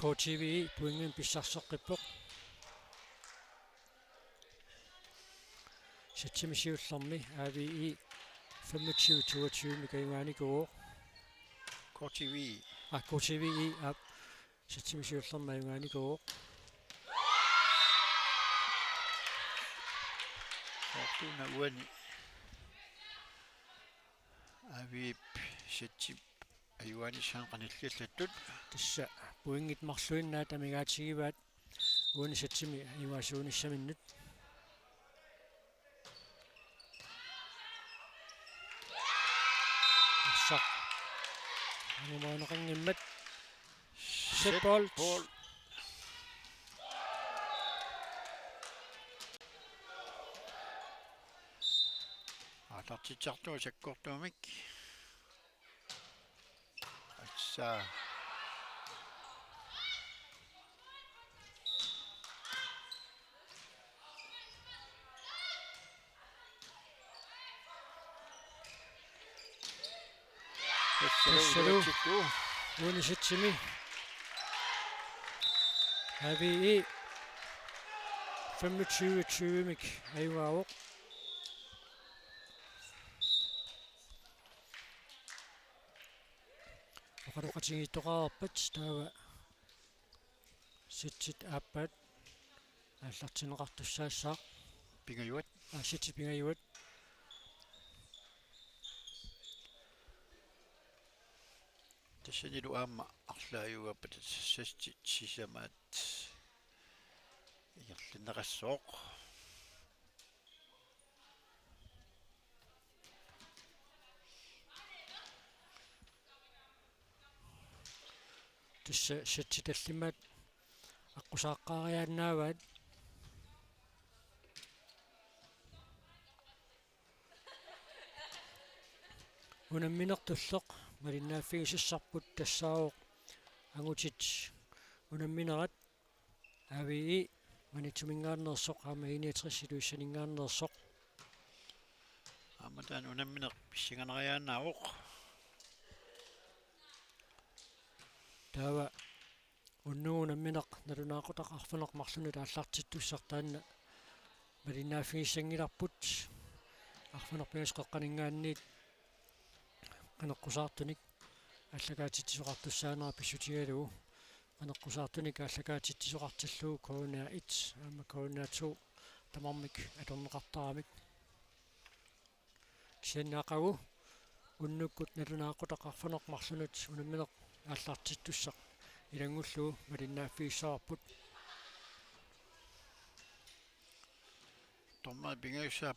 KTV puingin pissarsoqqippoq Satsimisiullermi AVI 25-22 mikayuaanikuo KTV KTV app Satsimisiullerma ayuaanikuo Fortuna uani Avip Setsip ayuani saanqanilliallatut tassa puingit marluinnaat amigaatigivaat uani satsimi ayuaasuunissaminnut Sak Angumaanaqangimmat set ball Atartitsartua sakkortuamik atsa Tassalu uani satsimi AVI 25-20 mik ayuaavoq Oqaruqatigittoqaarpat taava sitsit aappat аллартинеқартуссаассаақ pingayuat сити пингаюат тассанилу аама арлааюгаппат састи сисамаат иерлинеқассооқ тисса сатситаллимат аққусааққаариааннааваат унамминертуллеқ малиннааффигисиссарпут тассаавоқ ангутит унамминерат авии манитсумингаарнерсоқ аама иниатрисилуиссанингаарнерсоқ аматаан унамминеқ писсиганериаанаавоқ таава уннуунамминеқ налунаақутақарфанеқ марлуни тааллартиттуссартаанна малиннааффигиссангиларпут арфанерпиасқеққанингаанниит qanaqqusaartunik аллагаатитсоқартуссаанера писсутигалугу qanaqqusaartunik аллагаатитсоқартиллуу коонаа 1 аама коонаа 2 тамармик аторнеқартарамик сианнаақагу уннуккут налунаақутақарфанеқ марлунут унамминеқ ааллартиттуссақ илангуллуу малиннааффииссаарпут томма бингаюсаа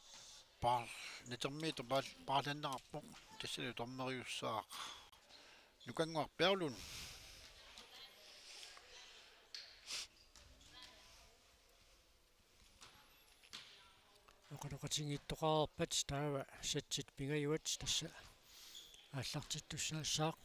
пар нетермиитер парланнеқарпоқ тассалу тормериуссаақ нукангуарпиарлун оқалоқатингиттоқарпат таава сатсит пингаюат тасса ааллартиттуссаассаақ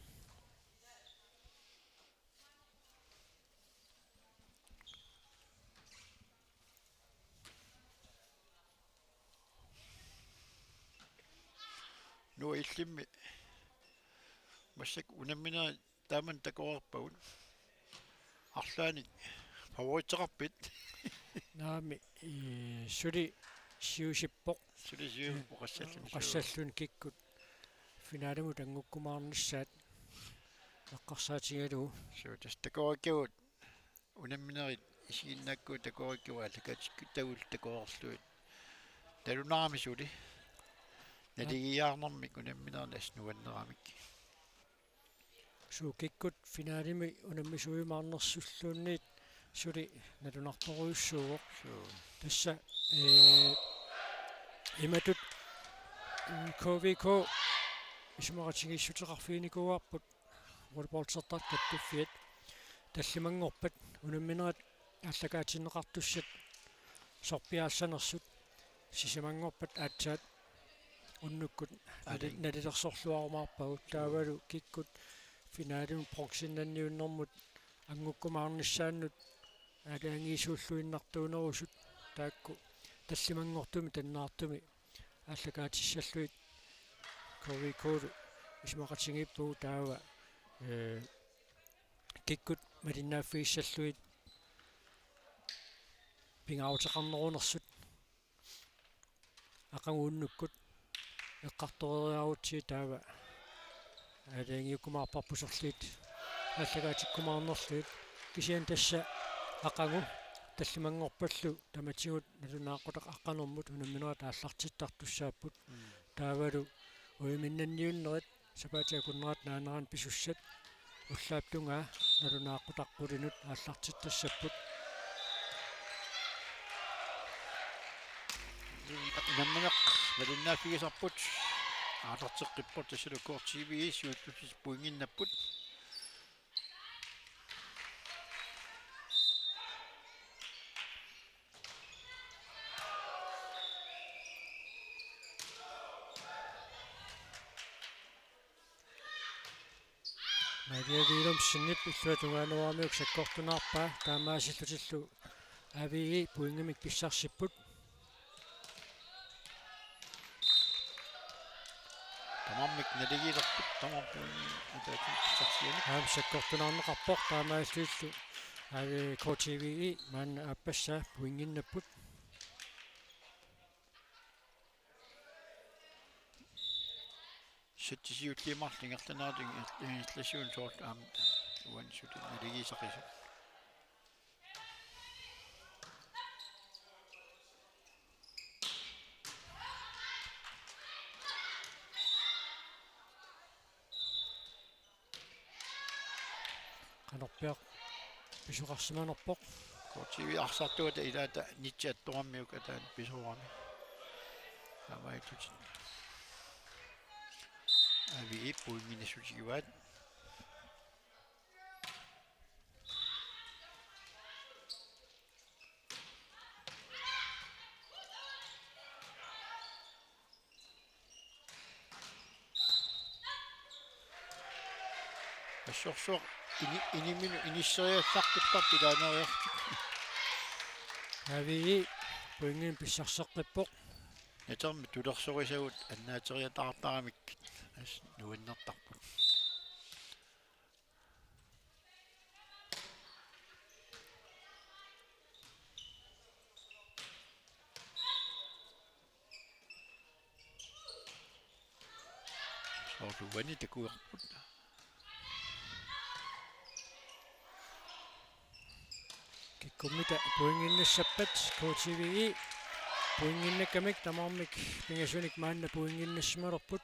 nu illimmi массак унаммина тааман такоорпагун арлааник фаворитеқарпит наами сули сиусиппоқ сулисиу оқассаллун qassallun kikkut finaalumu tangukkumaarnissaat eqqarsaatigaluu суу такооркиут унамминерит исигиннааккуу такооркиуа аллакаатикку тагул такоорлуит талунаарами сули Naligiarnermik unamminernas nuanneramik. Suukikkut finaalimi unamisuimaarnersulluunniit suli nalunartoruissuuq tassa imatut KVK исмаратигиссутеқарфиникуарпут волейболсертар каттуффиат таллимангорпат унамминерат аллагаатиннеқартуссат сорпиаассанерсут сисимангорпат аатсаат уннуккут налилерсорлуарумаарпагут таавалу киккут финаалим проксиннанниуннэрмут ангуккумаарниссааннут алаангиисууллуиннартуунерусут таакку таллимангортуми таннаартуми аллагаатиссаллуит ковикор исмақатингиппуу таава киккут малиннааффииссаллуит пингаутеқарнерунерсут ақангууннуккут эққарториаруутси таава алаангиуккумаарпарпусерлуит аллагаатиккумаарнерлуит кисиан тасса ақангу таллимангорпаллу таматигут налунааққутақ аққанэрмут унамминерат ааллартиттартуссааппут таавалу уиминнанниуннерит сапаатиакуннерат наанеран писуссат уллааптунгаа налунааққутаққулинут ааллартиттассаппут Намманеқ малиннааффигисарпут аалартеққиппут тассалу кортиви сиуттусис пуингиннаппут Madiyadilum sinnip illuatungaanuarmiuk sakkortunarpaa taamaasillutillу авии пуингамик писсарсиппут тамаммик налигилерпут тамарпуин атаатиссарсианик аам sakkortunаарнеқарпор таамааллуиллу ави KTV маана аппассаа пуингиннаппут ситтисиутлимарлингерланаатин инфласиун соорт аам уансут налигисақису канарпиақ писуқарсиманерпоқ KTV арсартуата илаата нитсиаттуармиук атаан писуарами амаитут ави пуингиннасутигуат ассорсоо iniminu иниссериассаққиттар пилаанериартик авии пуингин писсарсеққиппоқ ятерми тулерсорисагут аннаатериатаартарамик ас нуиннертарпут соорувани такуерпут киккуммита пуингиннассаппат KTV пуингиннакамик тамаармик пингасуник маанна пуингиннассималерпут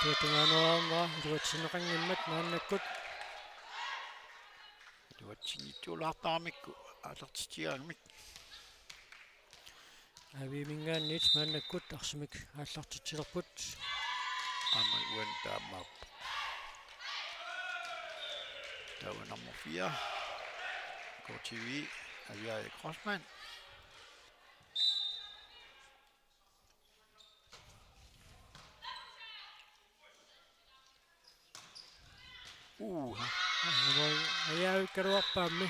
туутунгаануарма илуатсинеқангиммат мааннаккут илуатсингитсуулаартарамикку аалертитиаагмик авимингааннит мааннаккут арсимик ааллартитсилерпут ама уан таамаап тава номер 4 KTV Aviae Crossman аяавиккалуарпаамми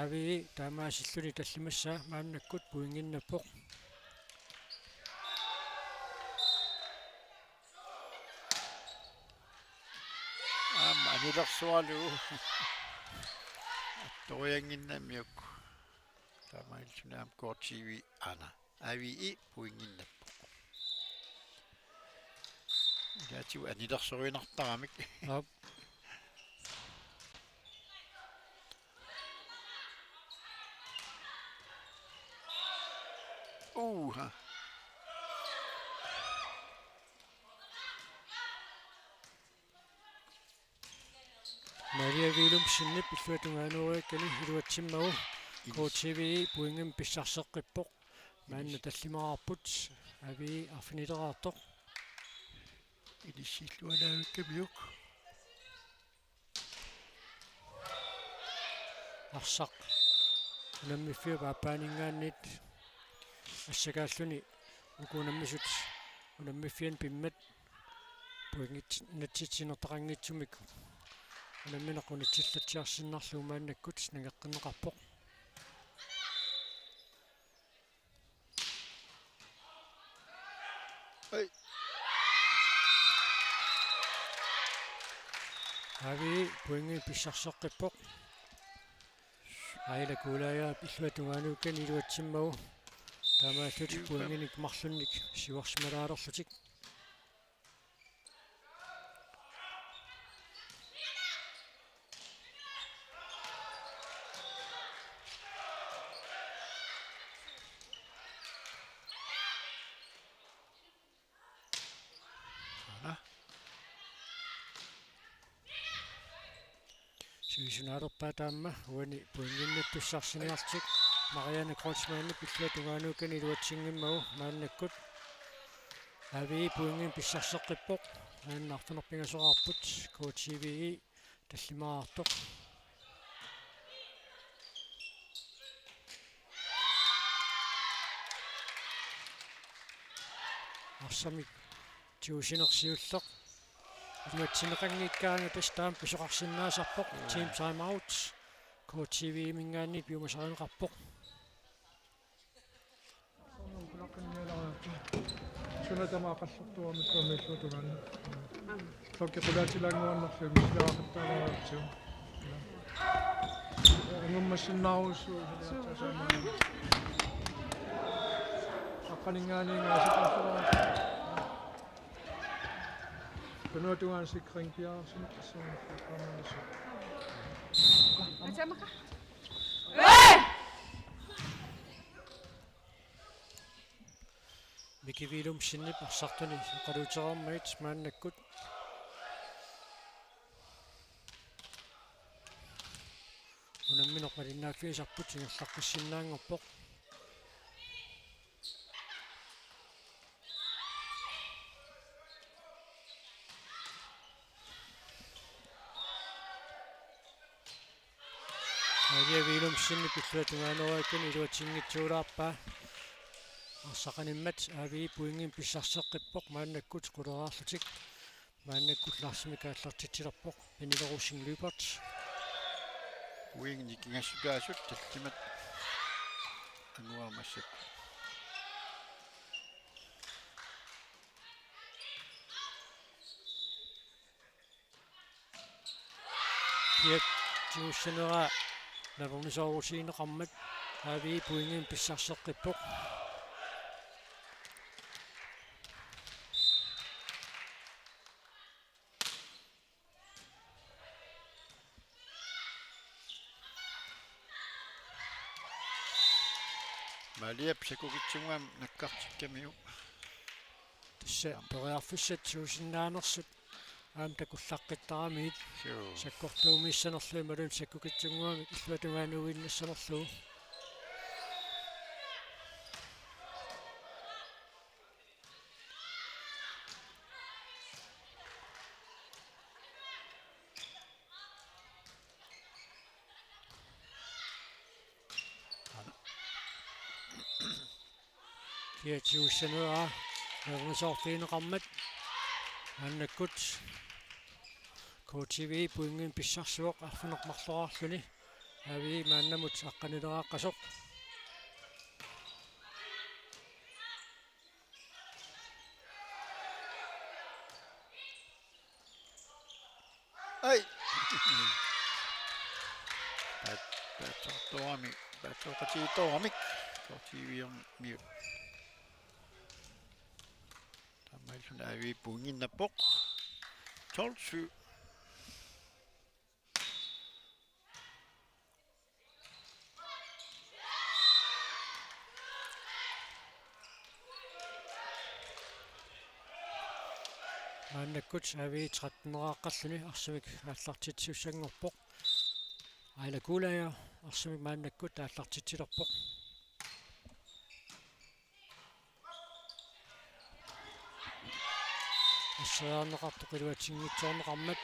ави таамаасиллуни таллимассаа мааннаккут пуингиннаппоқ ама анилерсуалу тоянгиннамиук тамаилсунаам KTV ана ави пуингиннаппоқ Ilaatiu anilersoruinartaramik. Ап. Uha. Maria Vilum Sinnip иллуатунгаануааккани илуатсиммагу KTV puingim pissarseqqippoq maanna tallimaqarput avi arfinileraartoq Ilissilluanaavikkamiuk. arsaq unammiffia paapaaningaannit assakaalluni ukunammisut unammifian pimmat puingit natsitsinertaqanngitsumik unamminequnitsillattiarsinnarluu maannakkut nageqqinneqarpoq Ai. avi puingim pissarseqqippoq aila kuulaaya illuatungaanuukkan iluatsimmagu taamaallutik puinginik marlunnik siuarsmalaalerlutik Suisunaalerpaataamma uani puinginnat tussarсиниартик Marianne Kreutzmann pilluatungaanuukkan iluatsingimmagu maannakkut avi puingin pissarseqqippoq maannartunerpingasoqarput KTV tallimaraartoq арсамик тиусинерсиуллеq Ilmatsinneqangiikkaanga tastaam pisoqarsinnaasarpoq team time out KTV mingaanni piumasarineqarpoq sunatamaaqallertuamikkuamilluutugaanna tokkiqulaatilaanguannarlu missiaqattaalaartiu ngummassinnaarussu aqqaningaaniingaasaqarsuraa Penutuan sikring piarsin tasung pamanasu. Macam apa? Mikivilum sinnip arsartuni qaluuteramait maannakkut unamminerpalinnaakfiisarput singerlaqqissinnaangorpoq Maria Vilum sinnip illuatungaanuaakkan iluatsingitsuulaarpaa арсақаниммат ави пуингин писсарсеққиппоқ мааннаккут қулераарлутик мааннаккут лаарсимикааллартитсилерпоқ пенилерусин лүперт Uingnik ingassutaasut tallimat anuarmassat. киат тиуссанера навернисоорусиинеқармат ави пуингин писсарсеққиппоқ Maliap sakukitsungaam nakkartikkamiu. тасса периарфиссат суусиннаанерсут аам такуллаққиттарамиит саккортуумиссанерлуи малун саккукитсунгуами иллуатунгаануиннассанерлуу киатиуссанера навернисоорфиинеқармат аннаккут KTV puingin pissarsuoq arfinermarlorarluni avi maannamut aqqanileraaqasoq Ai. Päätortoami, päätortoamik. Tortivion miu. Tammal Så er vi bunget af buk. 12-7. Maannakut avi 13-neraqqalluni arsimik aallartitsiussangorpoq. Ailakulaja arsimik maannakut aallartitsilerpoq. Assaanerqartoq iluatinngitsoorneqarmat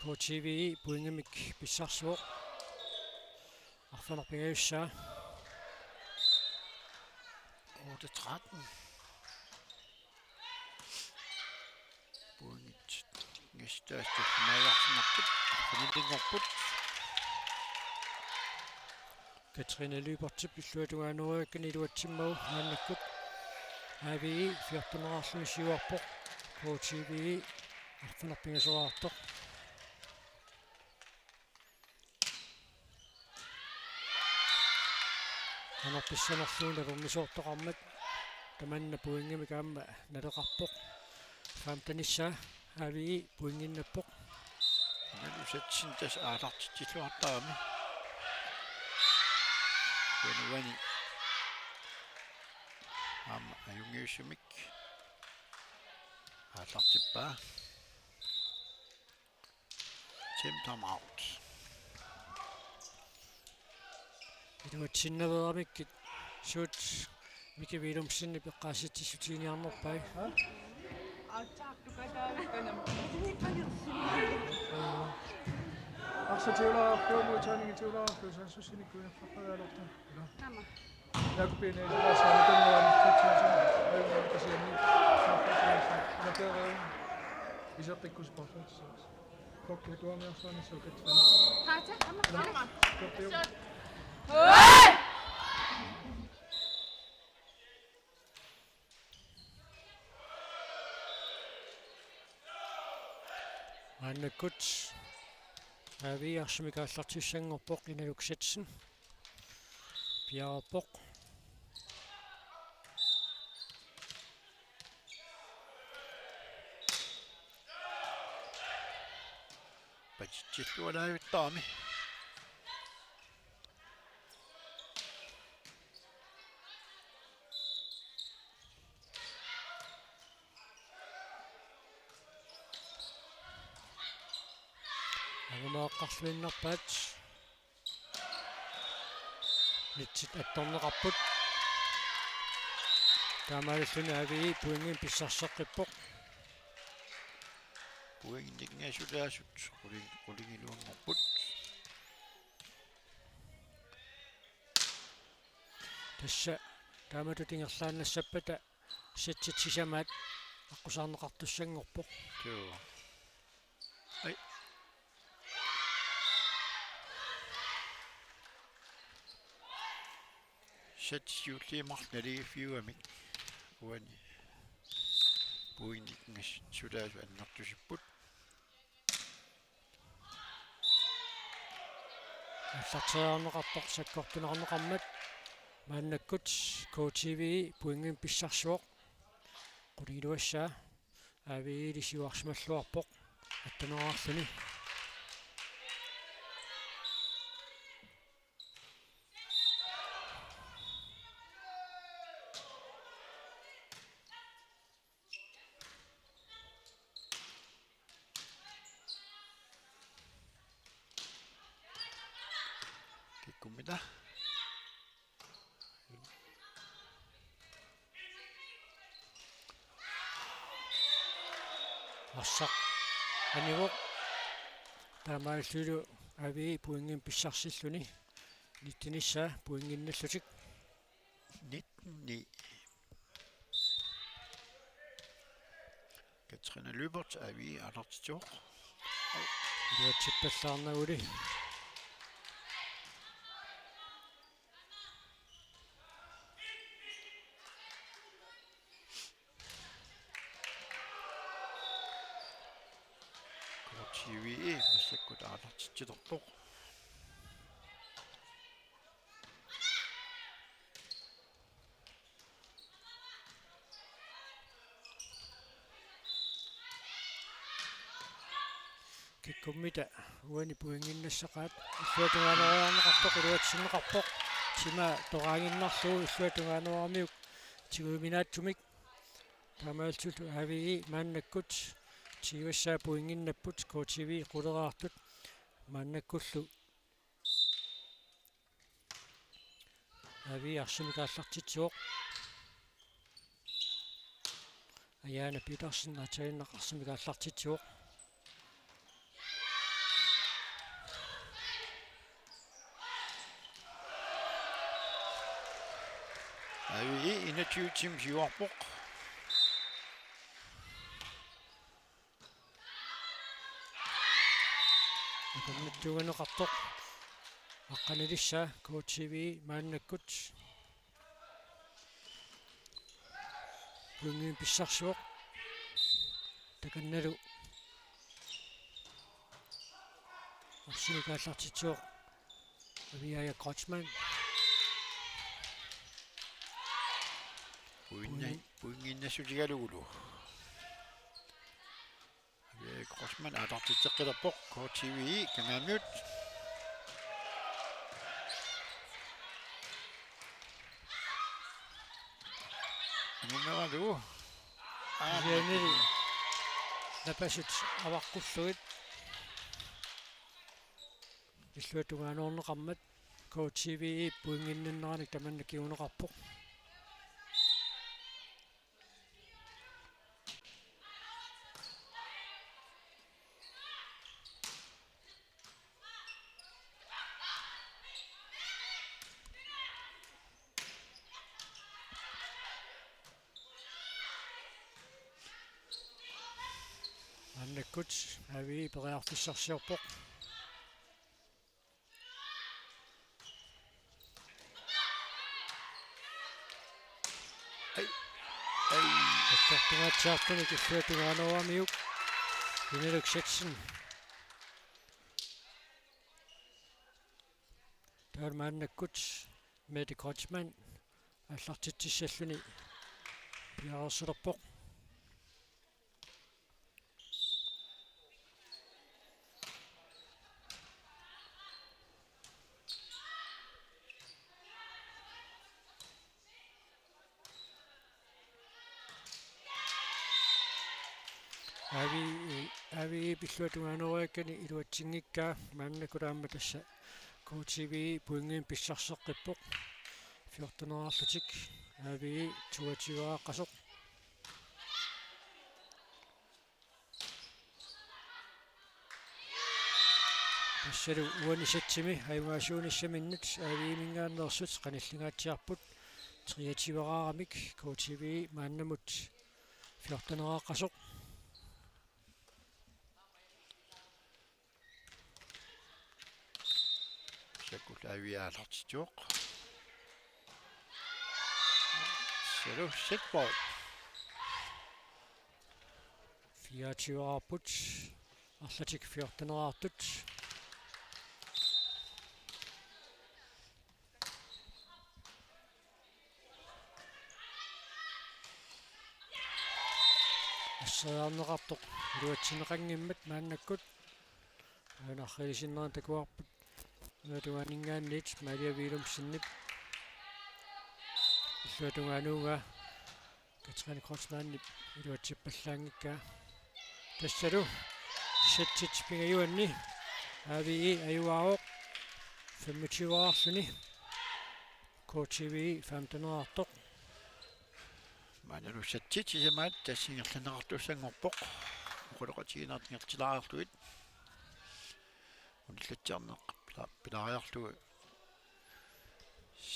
KTV puingamik pissarsuoq. Arfanerpingayussaa 8-13. Bunget. Største majartinapput. Fornittingorput. Katrine Lybertip illuatuanuakan iluatsimmagu maannakut avi 14-neraarluni siuarpoq. KTV arfanerpingasoraartoq. Anerpissanerluuna vermisoortoqarmat tamanna puingamik aamma naleqarpoq. Famtanissaa avi puinginnappoq. Nalusatsin tas aalartitsilluartaami. Wani. Ajungiussumik. Aallartippaa. Time out. Iluatsinnaveramik suut mikavilumsinni peqqaassitsissutiiniarnerpai. Aksativlaarpio modtagning tivlaarpio sansusinikkuinnerfaqagalorta. Nama. Nakupineilaasaamatangoranittitsaasi napereun isaqikkusparfat kokkutuamiarsaani sukatsan. Hata, amma. Kokkiu. Maannakut avi arsimik aallartiussangorpoq inaluksatsin. Piarpoq. Patitsillualaayuttaami. Agumaaqqarluinnarpaat nitsit attorneqarput taamaalluни avi puingin pissarseqqippoq. Puinginnigingasulaasut qulingiluangorput. Tassa taamatutingerlaannassapata sitsitsisamaat аққусаарнеқартуссангорпоқ. Joo. Ai. Satsjuutliimarnali fiuamik uani puinnikingas sulaasu annertusipput аллартеарнеқарпоқ саккортунарнеқармат мааннаккут KTV puingin pissarsuoq qulilуассаа авиилисиуарсималлуарпоқ аттанераарлуни kikkumita ассақ анивоқ таамааллулу ави puingin pissarсиллуни ниттинissaa puinginналлутик 19-9 Katrine Løbert er vi alertitsuoq илуатсиппаллаарнагули KTV massakkut alertitsutorpoq kikkummita uani puinginnassaqaat illuatungaaneriarneqarpoq iluatsinneqarpoq sima toraanginnarluu illuatungaaneriarmiuk tiguminaattumik tamaalsulu avii maannakkut tiivassaa puinginnapput KTV quleraartut maannakkullu avii arsimikaallartitsuoq Ayana Petersen atayinneq arsimikaallartitsuoq Avi inatyuutim siuarpoq. Akammattuganeqartoq aqqanilissa KTV maannakkut puingin pissarsuoq takannalu arsimikaallartitsuoq aviaya Kreutzmann Puinginnasutigalugulu. Avi Kreutzmann atartitteqqilerpoq KTV kamaamiut. Numeralu. Avianili napasut avaqqullugit illuatungaanoorneqarmat KTV puinginnannerani tamannakiuneqarpoq Annakkut avi periartissarsiorpoq attartungaatsaartunik illuatungaanooramiuk Benelux Jackson taal maannakkut Mette Kreutzmann аллартитсиссаллуни пиарерсулерпоқ ави пиллуатугаанеруаккани илуатсингиккаа мааннакулаамма тасса KTV пуингиин писсарсеққиппоқ 14-арлутик ави 22-ааққасоқ тассалу уанисатсими аюнгаасуунissаминнут авиимингааннерсут қаниллингаатсиарпут триативараарамик KTV мааннамут 14-ааққасоқ Sekul aviaallartituoq. Salu setball. 24-aarput арлатик 14-аартут ассааарнеқартоқ илуатсинеқангиммат мааннаккут анаррилисиннеран такуарпут илуатугаанингааннит Мария Вилумсиннип илуатугаануунга Katrine Kreutzmann илуатсиппаллаангиккаа тассалу сеттит пингаюанни ави аюаоқ 25-аарлуни KTV 15-аартоқ Manalu settit isamaat tassingерланеқартуссангорпоқ оқулеқатигинартингертилаариартуит униллатсиарнеқ пилариарлугу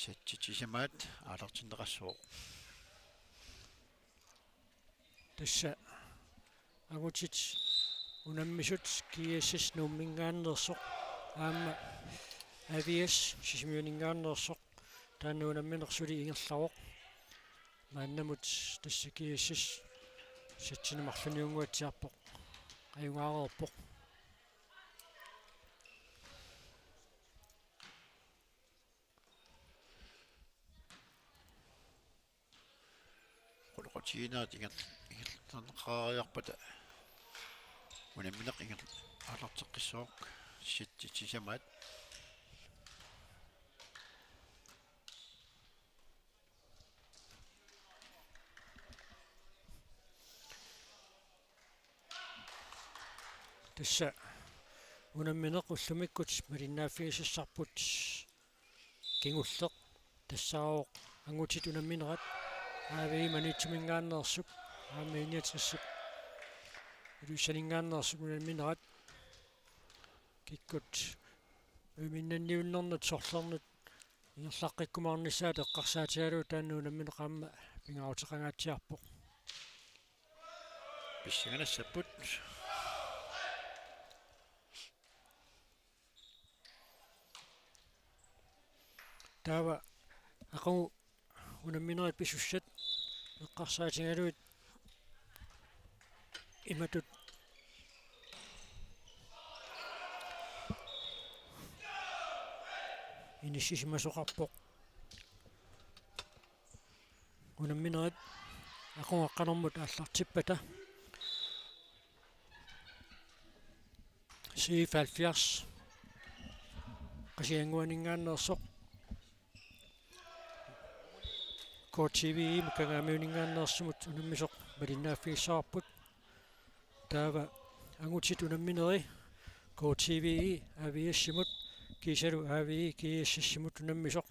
settit isamaat аалартиннеқассоо тасса агутит унаммисут киассас нууммингааннерсоқ аама авиас сисмиунингааннерсоқ тааннуунамминерсули ингерлавоқ мааннамут тасса киассас сатсинемарлуниунгуатсиарпоқ аюнгаарерпоқ оқулеқатигинаат ингерланеқариарпата унамминеқ алартеққиссуоқ ситти тисамат тасса унамминеқ уллумиккут малиннааффигисассарпут кингуллеқ тассаавоқ ангутит унамминерат аавии манитсумингааннерсуп аамаиниатриссуп илуссанингааннерсуп унамминерат киккут уминнанниуннэрнут сорлернут ингерлаққиккумаарнissaа теққарсаатигалуу таанну унамминеқаама пингаутеқангаатсиарпоқ писсиганассаппут таава ақу унамминерит писуссат эққарсаатигалуит иматут иниссисимасоқарпоқ унамминерит ақуаққанэрмут ааллартиппата C70 qasianguaningaannersoq KTV mukagaamiuningaannersumut unammisoq malinnaaffiissaarput taava angutit unammineri KTV aviassimut kiisalu avi kiississimut unammisoq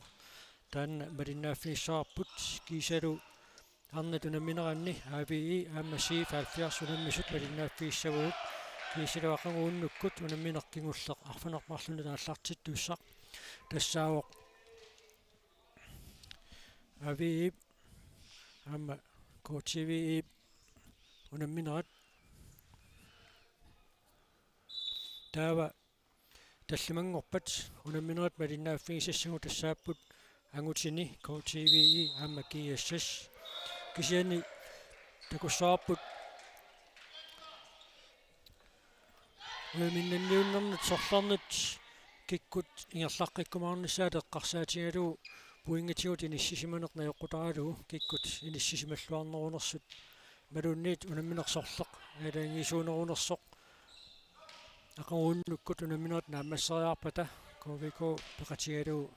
taanna malinnaaffiissaarput kiisalu arnat unammineranni avi aamma C70 unammisut malinnaaffiissavuut kiisiluaqanguunnukkut unamminerkingulleq arfanerparluna taallartittuussaq tassaawoq avi aamma KTV unamminerat taava таллимангорпат унамминерат малиннааффигисассагу тассааппут ангутини KTV аама киассас кисиани такуссаарпут уаминнанниуннэрнут сорларнут киккут ингерлаққиккумаарнissaа теққарсаатигалуу пуингатигут иниссисиманеқ наёққутаралуу киккут иниссисималлуарнерунерсут малунниит унамминерсорлеқ алаангисуунерунерсоқ ақагууннуккут унамминерат наамассариарпата ковико пеқатигалуу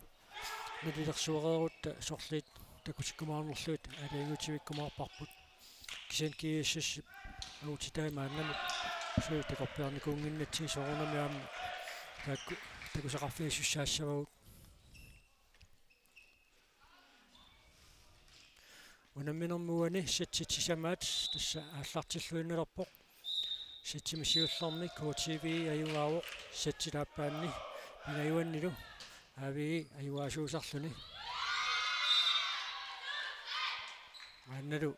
налилерсуареерутта сорлиит такусиккумаарнерлуит алаангутивиккумаарпарпут кисиан киассассип аутитаа мааннамут суу такорпиарникуунгиннатсиг соорнами аама такусақарфигиссаассавагут унамминермуани сатситсисамаат тасса ааллартиллуиннерпоқ сатсимисиулларни KTV аюгаавоқ сатсилааппаанни пинаюаннилу ави аюгаасуусарлуни маанналу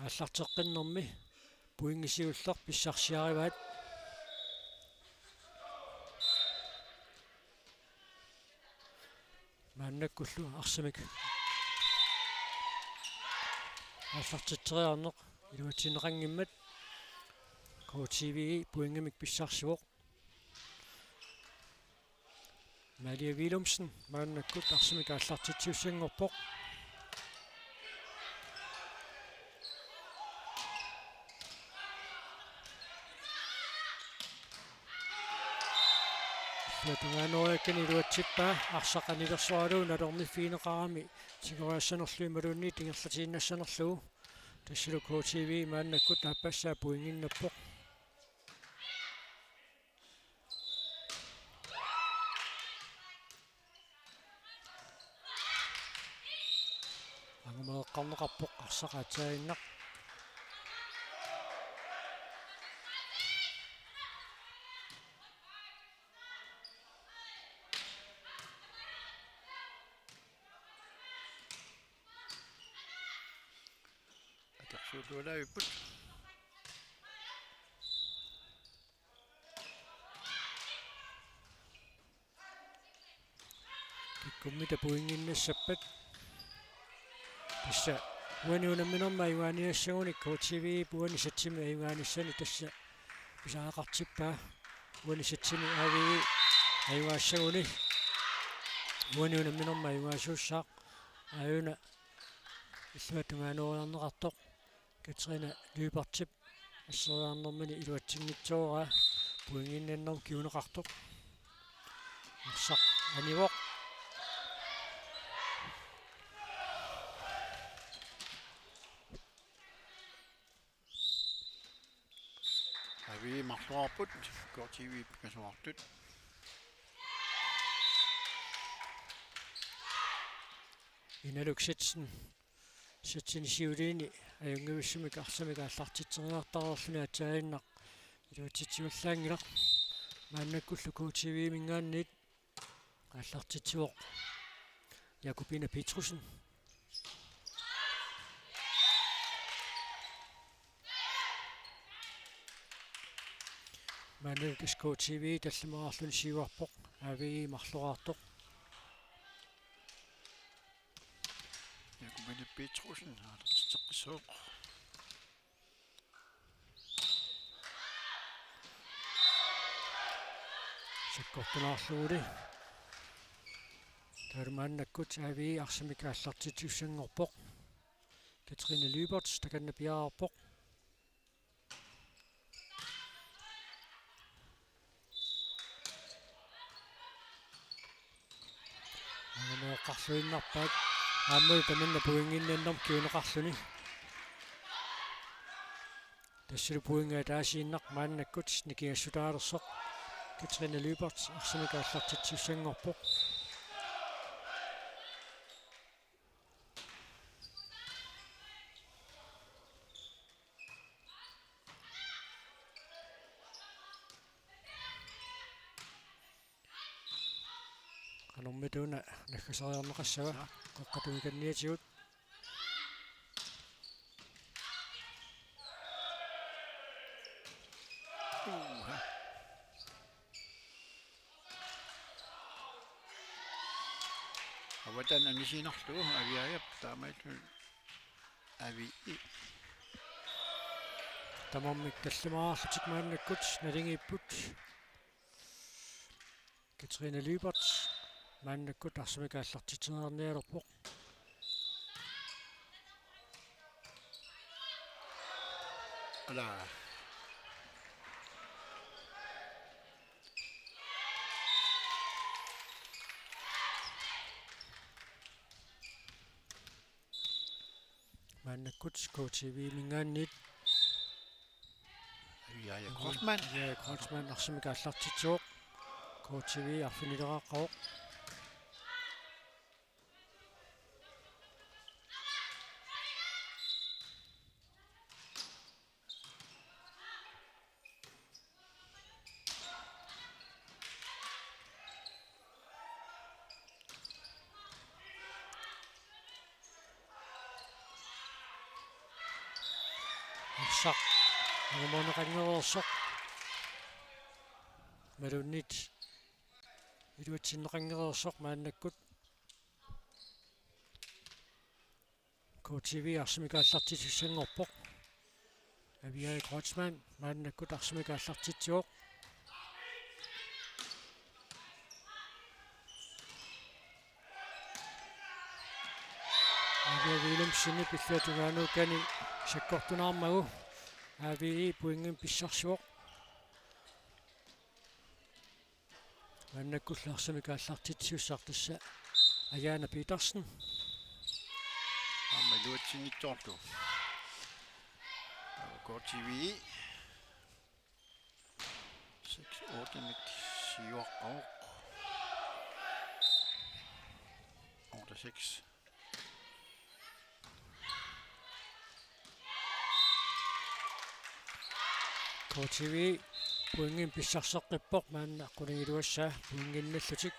ааллартеққиннэрми пуингисиуллер писсарсиариваат мааннаккуллу арсамик ааллартиттериарнеқ илуатсинеқангиммат KTV пуингамик писсарсуоқ Maria Willumsen мааннаккут арсамик ааллартитсиуссангорпоқ Tungaanoakani luatsippa arsaqanilерсуалуу налорниффиинеқарами сигуаассанерлуи малуунни тингерлатииннассанерлугу тассалу KTV мааннаккут ааппассаа пуингиннаппоқ ангамеэққарнеқарпоқ арсақаатсаагиннақ Suulualaaviput киккуммита пуингиннассаппат тасса уаниунамминерма аюааниассагуни KTV пуани сатсими аюааниссани тасса писаақартиппаа уани сатсими ави аюаассагуни уаниунамминерма аюаасууссаақ аюна иллуатунгаануариарнеқартоқ Katrina Lybertip ассериарнэрмани илуатсингитсуора puinginnannerm kiuneqartuq ersaq anivoq Avi marluarput KTV pikasuartut Sitsin siuliini ajungivissumik arsamik аллартитсериартарерлүни атаиннақ илуатитсималлаангилақ мааннаккуллу KTV мингаанниит аллартитсуоқ Jakobina Petrusen мааннаккис KTV таллимаарлүни сиуарпоқ ави марлураартоқ Jakobina Petrusen аллартитеққисооқ саккортунаарлуули тармааннаккут ави арсамик аллартитсуссангорпоқ Katrine Lyberts таканна пиаарпоқ анеқарлуиннарпаат ааммал таманна пуингиннаннерм киунеқарлүни тассулу пуингаа таасииннақ мааннаккут никиассутаалерсоқ Katrine Lyberts арсамик аллартитсуссангорпоқ Qanormituuna naggusariarneqassava qaqqatumikanniatigut Avatan anisiinerlu aviajap taamaillu avi тамармик таллимаарлутик мааннаккут налингииппут Katrine Lyberts мааннаккут арсамик аллартитсериарниалерпоқ ala мааннаккут KTV мингаанниит aviaja Grossman я Кройцман арсамик аллартитсуоқ KTV арфинилерааққавоқ сақ агамонеқангерерсоқ малуннит илуатсиннеқангерерсоқ мааннаккут KTV арсамик аллартитсуссангорпоқ авиай Кройцман мааннаккут арсамик аллартитсуоқ авиа Вилемсини пиллуатугаанууккани саккортунаармагу ави пуингин писсарсуоқ мааннаккулла арсамик аллартитсуссартасса Ajana Petersen amma luatsinittorlu KTV 6-8 siuaqqaoq 8-6 KTV puingin pissarseqqippoq maanna qunigiluassa puinginnallutik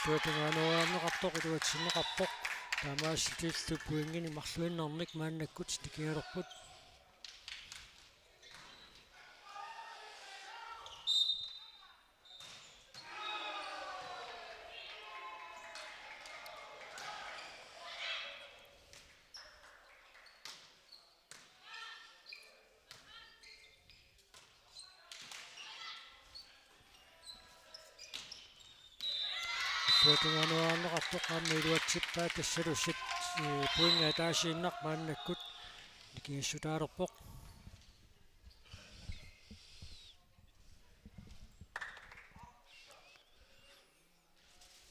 tuatunganuarneqartoq iluatsinneqarpoq taamaassitiillu puingini marluinnernik maannakkut tikialerput Flutunganuarneqartoq qaammiluatsippaat tassalussit puinga taasiinnaq maannakkut nikingassutaalerpoq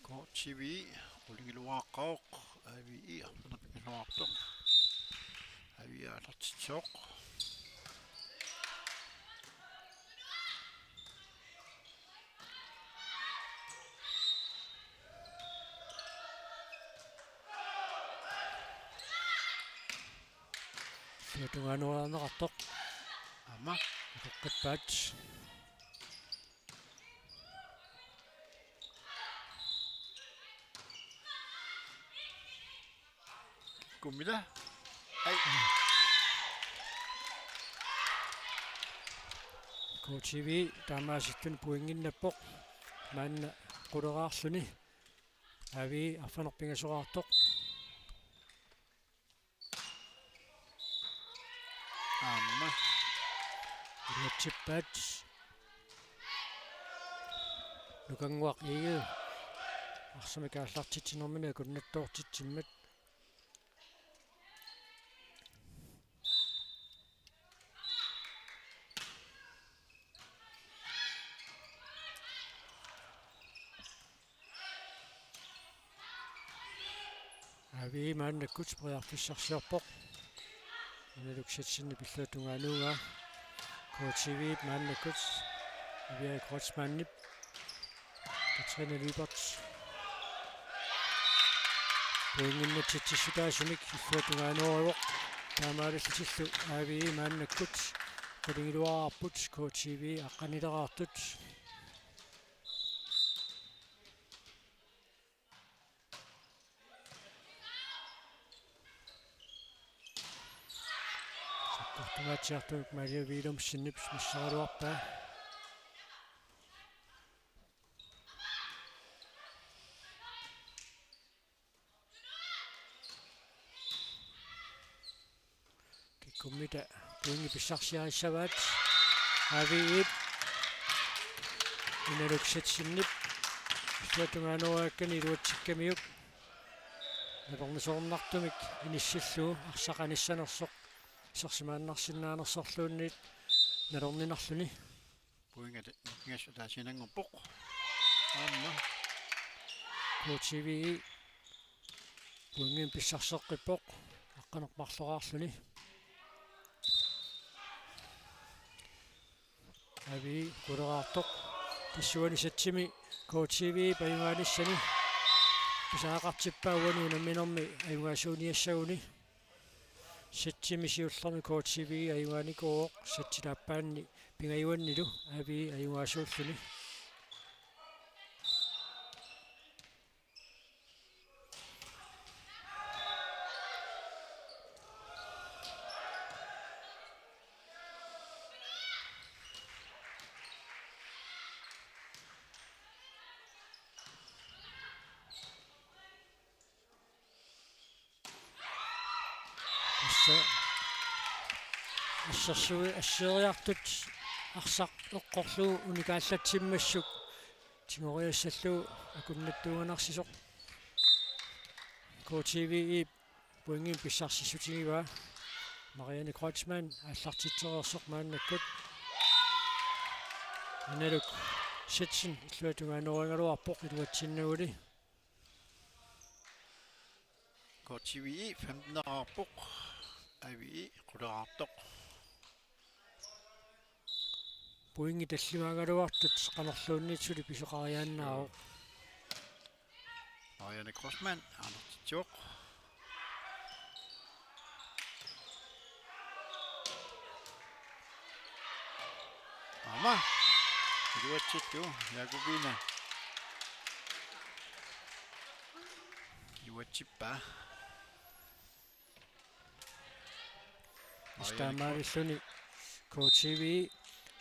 Kort TV ulingiluaqqaoq avi arnerpingaluartoq avi aalartitsoq Flutunganuarneqartoq ama Toqqippaat kummila ai Coachivi taamaasittun puinginnappoq maanna quleraarluni avi arfanerpingasoqartoq amma Iluatsippaat nukanguaq iigu арсамикааллартитсинэрмина куннаттоортитсиммат ави мааннаккут приарфиссарсиорпоқ иналуксатсинни пиллуутунгаануунга коочивиит мааннаккут авиа кротсманнип Katrine Lübert puinginnatitsissutaasumik illuatungaanoruq taamaalullitillu aavi maannakkut qalingiluararput KTV aqqanileraartut sakkortumaatiartumik maliaviilumssinnips missaraluarpaa kummita puingi pissarsiarissavaat aviit inaluksatsinniп illuatungaanoruakkani iluatsikkamiuk napornisoornartumik inissalluu arsaqanissanersoq isarsimaannarsinnaanersorluunniit nalorninarluni puingata nikingassutaasiinangorpoq amma KTV puingin pissarseqqippoq aqqanerparloraarluni avi quleraartoq tissuanissatsimi KTV payungaanissani pisaaqartippauani unamminermi ayungaasuuniassaguni satsimi siullermi KTV ayungaanikuoq satsilaappaanni pingayuannilu avi ayungaasuulluni ассерсуи ассериартут арсақ эққорлуу уникааллатсиммассук тигориассаллуу акуннаттуунарсисоқ KTV puingin pissarсиссутигива Marianne Kreutzmann ааллартитсериерсоқ мааннаккут аналук ситсин иллуатунгаанеруангалуарпоқ илуатсиннагули KTV 15-nerarpoq avi quleraartoq puingi tallimaaгаluartut qanerluunniitsuli pisoqariaannaau Marianne Crossman aanertitsuoq ama iluatsittu Jakobina iluatsippa Istamaarilluni KTV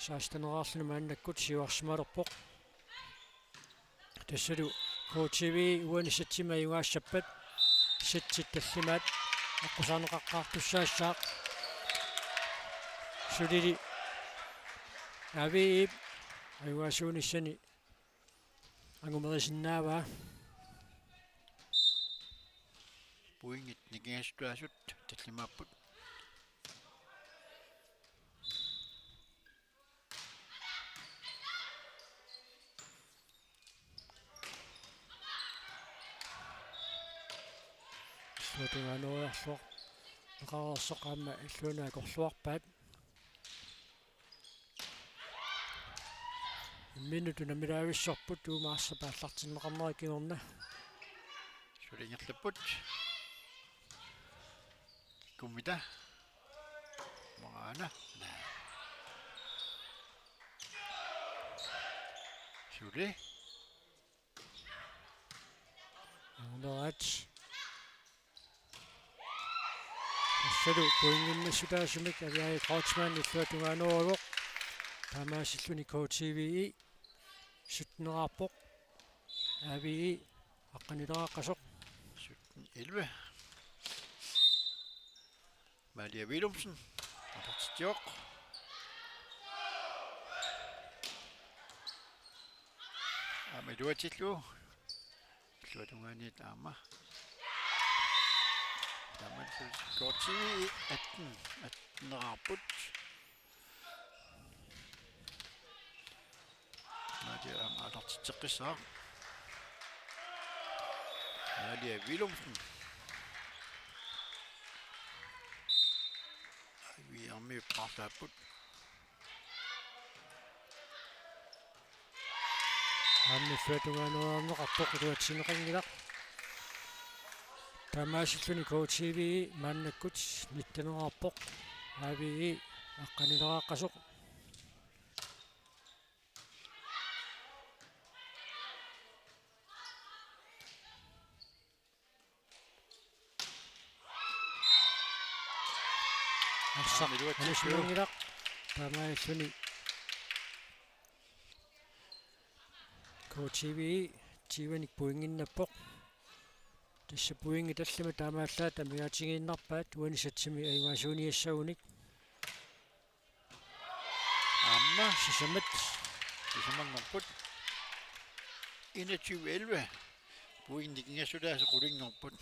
saastanerаарluni maannakkut siuarsimalerpoq tassalu KTV uanissatsima ayungaassappat sitsit tallimaat аққусаарнеқаққаартуссаассаақ сулили авиип ayungaasuunissani angumerisinnaavaa puingit nikingasutaasut tallimaapput Suutunganuarluq naqarersoqaama illuunaakorluarpaat minutuna milaavissorput tuumaassapaallartinneqarneri sulingerlapput kummita maraana suli Alright. Salu puinginnassutaasumik aviai Kreutzmann illuatunganuaruq taamaasilluni KTVI sutnerarpoq avii aqqanileraqqasoq 11 Malia Willumsen Artistjoq Ameduatillu illuatungaani taama tamansul KTVI 18 nerarput Malia alartitteqqissaaq Malia Willumsen vi armi qarlaaput аммиффатунгаануарнеқарпоқ туатсинеқангилақ тамаасиллуни KTVI мааннаккут ниттанерарпоқ авии аққанилерааққасоқ арсақ анисмунгилақ тамааллуни KTVI тиваник пуингиннаппоқ тасса пуинги таллама таамааллаа тамигаатигииннарпаат уанисатсими аюгаасууниассагуник Amma сисамат isamannarput 2111 puinnikingassulaase qulinngorput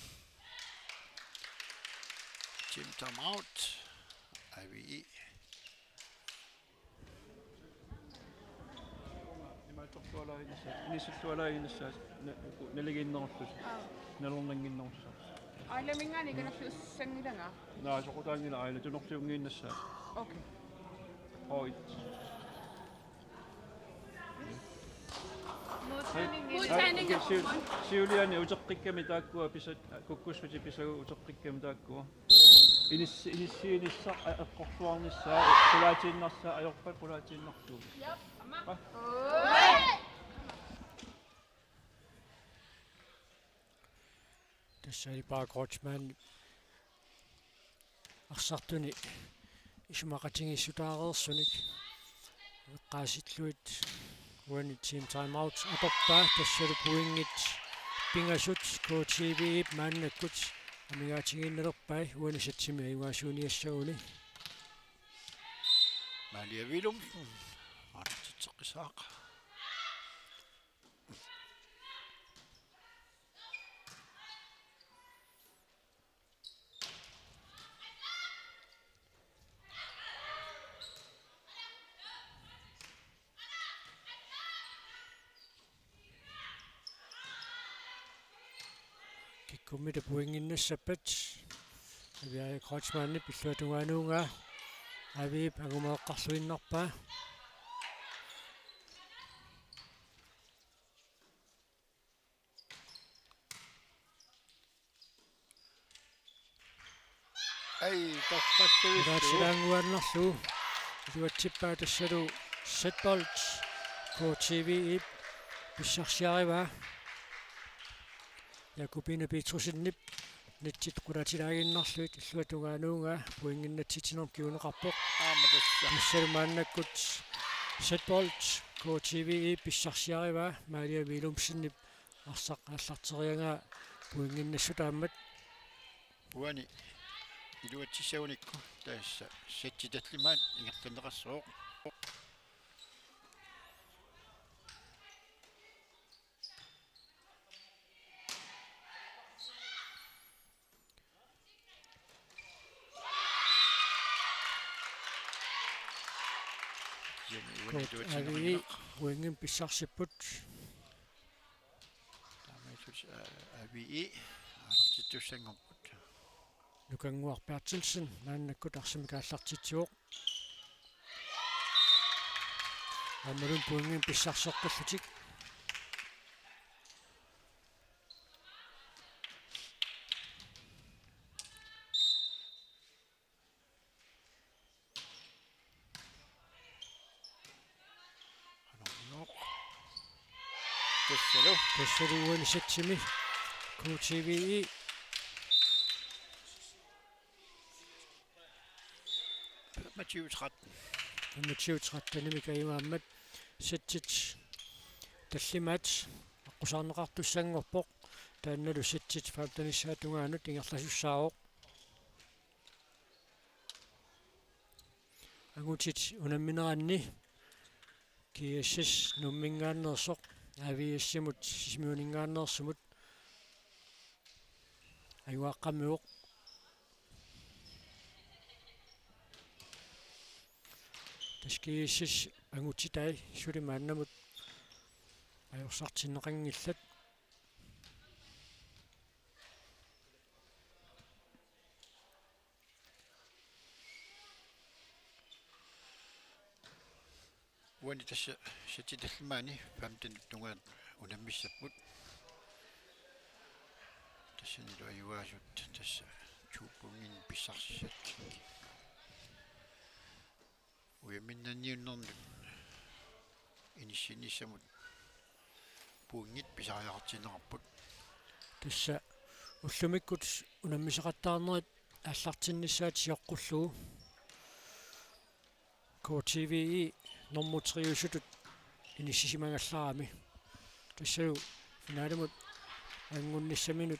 Jim timeout IVE Nissualainassaas naligiinnerullut nalornanginnerussaa Ailemingaani kanarlussangilanga. naasoqutaangila aila tunortiungiinnassaa Okay. oit Mutaaninga. siuliani uteqqikkami taakkua pisat kukkussuti pisagu uteqqikkami taakkua inissiinissaq eqqorsuarnissaa qulaatiinnarsaa ajorpat qulaatiinnartuu тассали паа Крeutzmann арсартуни исумақатингиссутаареерсуник эққаасиллуит уани team time out апаппаа тассалу пуингит пингасут KTVI мааннаккут амигаатигииннерпай уани сатсими аюгаасууниассагуни Malia Willumsen artitteqqissaaq киккуммита пуингиннассаппат авиа Kreutzmann пиллуатунгааnuunga авип агумаэққарлуиннарпаа ai tappassuissu илаатилаангуаннарлу илуатсиппаа тассалу setbolt KTVI писсарсиарива Jakobine Petrussenip nitsit qulatilaaginnarluit illuatugaanuunga puinginnatitinerm kiuneqarpoq aamatassa missalmaannakkut setbolt KTVI pissarsiariva Malia Willumsennip arsaq aallarterianga puinginnassutaammat uani iluatissagunikku taassa sattitallimaat ingertaneqassooq Coach Avi uingin pissarsipput avi alartittussangorput nukanguarpiartilsen naannakkut arsimikaallartitsuoq аммалун пуингин писсарсоққуллутик тассалуани сатсими QTV матиутrat амматсиутсраттаними каимааммат сатсит таллимаат аққусаарнеқартуссангорпоқ таанналу сатсит фаптаниссаатунгаанут ингерласуссаавоқ агутит унамминеранни киассас нуммингааннерсоқ авиассимут сисмиунингааннерсумут аюаққаммиоқ таскииссас агутитай сулимааннамут ajorсартиннеқангиллат уани тасса сатиталлимаани 15 тунгаат унаммиссаппут тассанилу аюаасут тасса чууппунгин писсарсисат уяминнанниуннэрнут иниссиниссамут пуунгит писариартинерпут тасса уллумиккут унаммисеқаттаарнерит аллартиннissaат сиоққуллугу QTV нормутриусутут иниссисимагаллаарами тассалу финалимут ангунниссаминут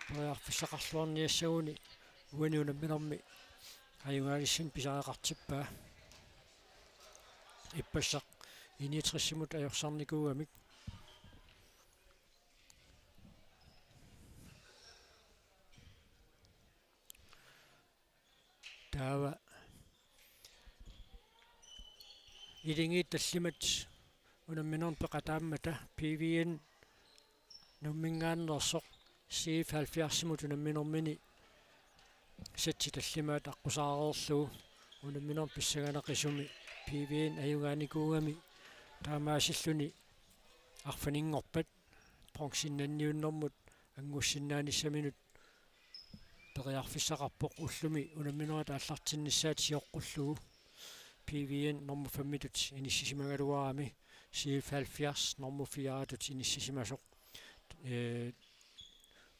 паярфиссақарлуарниассагуни уани унамминерми аюнгаалиссин писариақартиппаа иппассақ иниатриссимут ajorсарникууамик таава илингит таллимат унамминерн пеқатааммата PVN нуммингааннерсоқ CF 70-мут унамминермини сатси таллимаат аққусаареерлугу унамминерн писсаганеқисуми PVN аюнгааникуугами таамаасиллуни арфанингорпат пронксиннанниуннэрмут ангуссиннааниссаминут периарфиссақарпоқ уллуми унамминерат аллартиннissaат сиоққуллугу PVN норму 5-тут иниссисимагалуарами CF 70 норму 4-тут иниссисимасоқ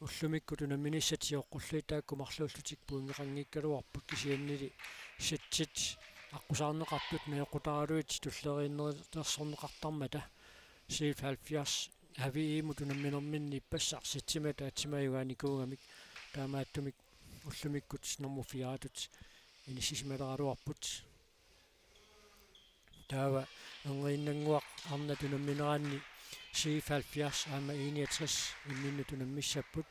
уллумиккут унамминиссат сиоққуллуи тааккумарлууллутик пуингеқангиккалуарпут кисианнили сатсит аққусаарнеқартут наёқутаралуит туллериннертерсорнеқартармата CF 70 авиимут унамминерминни иппассар сатсима таатсимаюгааникуугамик таамааттумик уллумиккут норму 4-тут иниссисималералуарпут таава ангииннангуақ арнатунамминераанни CF 70 аама 61 имминнутунаммиссаппут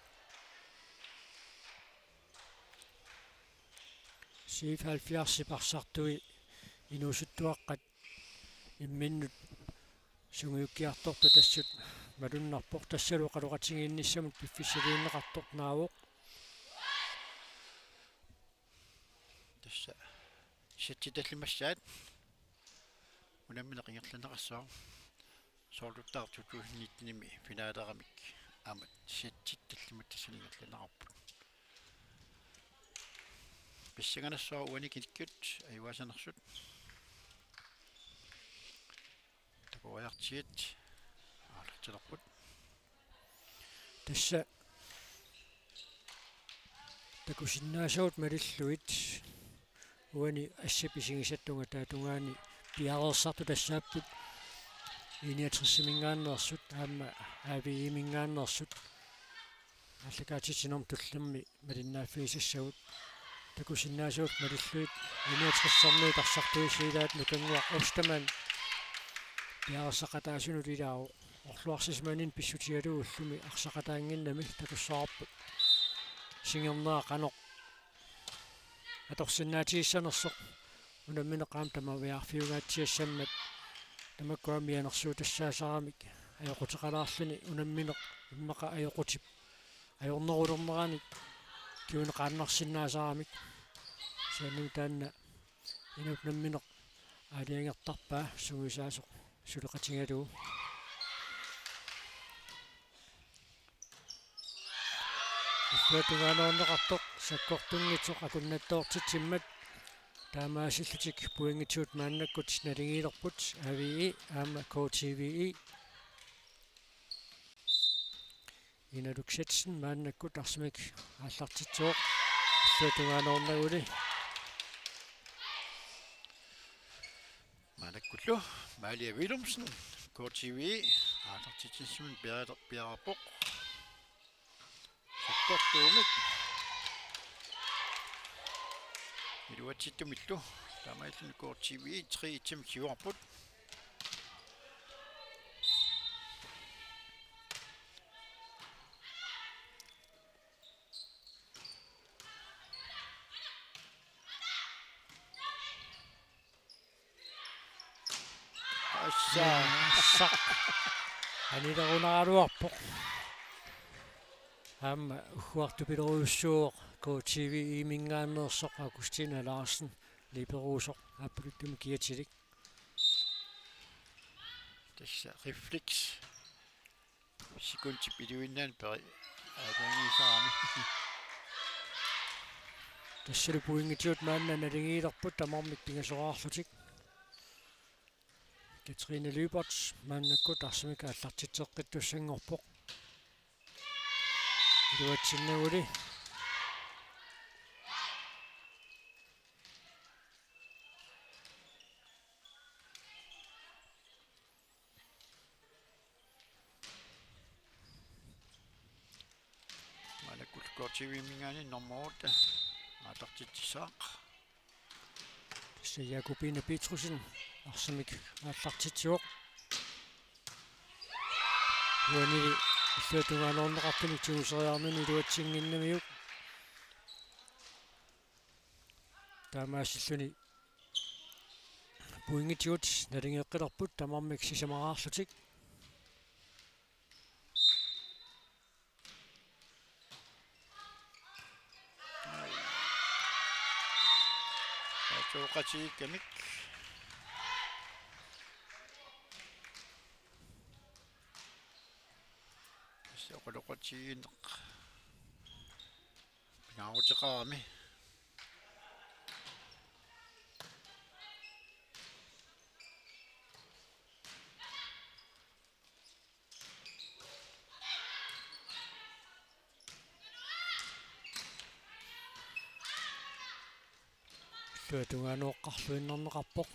CF 70 сипарсартуи инуусуттуаққат имминнут сунгиуккиарторто тассут малуннарпор тассалу қалуқатингиинниссамут пиффиссалииннеқартор наавоқ тасса сатиталлимассаат унамминеқингерланеқассаа соолуттаартутуунниттними финаалерамик аамат саттитталлимат тассалингерланеқарпут писсаганассаа уаникиккут аюасанерсут такояартиит аалартилерпут тасса такусиннаасаут малиллуит уани ассаписигисаттунга таатунгаани пиареерсарту тассааппут иниатриссимингааннерсут аама авиимингааннерсут аллакаатитинерм туллерми малиннааффиисассагут такусиннаасаут малиллуит иниатриссарнуи тарсартуисиилаат нукангуа остаман пиареерсақатаасунут илаау орлуарсисманин писсутиалуу уллуми арсақатаангиннами такуссаарпут сингернаа қанеқ аторсиннаатииссанерсоқ unammineqaam tamaviarfiugaatiassammat tamakkuamianersuutassaasaramik ajoqutiqalaarluni unammineq immaqa ajoqutip ajornerulorneranik kiuneqaannarsinnaasaramik saanum taanna inupnammineq аалиангертарпаа сугисаасоқ сулеқатингалуу иффатугаанернеқартоқ саккортунгитсоқ акуннаттоортитсиммат таамаасиллутик пуингитсуут мааннаккут налигиилерпут авии аама KTVI иналуксатсин мааннаккут арсимик ааллартитсооқ иффатугаанернагули Manakkullu Malia Willumsen KTV Artartitsin Bjerrepok Sakkortuumik Iluatittumillu Tamaillun KTV 3 tim kiuarput сақ анилерунааруарпоқ аама ухуартупилеруйуссууоқ KTV имингааннерсоқ Агустина Ларсен липеруусоқ аппулуттуми киатилик Tässä reflex Sikunti piduinnan peri adangisaami тассалу пуингитиут маанна налигиилерпут тамармик пингасораарлутик Katrine Lyberts мааннаккут арсимик ааллартитеэккиттуссангорпоқ илуатсиннагули Manakul KTV mingaani normaalta atartitsaaq se Jakobine Petrusen арсимик ааллартитсуоқ уанили иллуатугаанернеқартуми тиусериарнуни илуатсингиннамиук таамаассиллуни пуингитиут налингеққилерпут тамармик сисамараарлутик Toqatiikkamik Soqoloqatiineq Pingaarutiqaami иллуатугаанооққарлуиннэрнеқарпоқ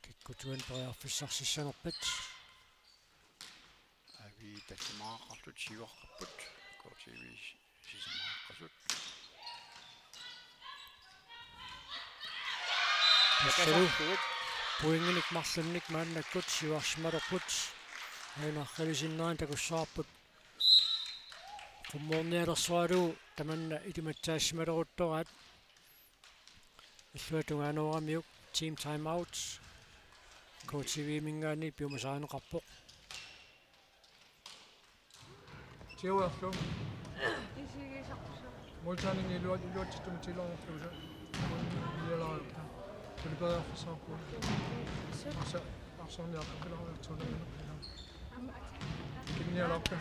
киккутуан периарфиссарсиссанерпат avi tassimaaqarlut siuarqapput KTV sisamaaqasut тассалу пуингиник марлунник мааннаккут сиуарсималерпут айнархалисиннеран такуссаарпут qummoornialersualuu tamanna ilimataassimaleruttораат иллуатугааноорамиук team time out KTV мингаани пиумасаанеқарпоқ Тиуарлу Исигисарпусу. мултаанинги илуатиттум тилоорфлуса иалаарта тулипаярфисаарпу арсарниартукиларуйартуунамина кинниаларта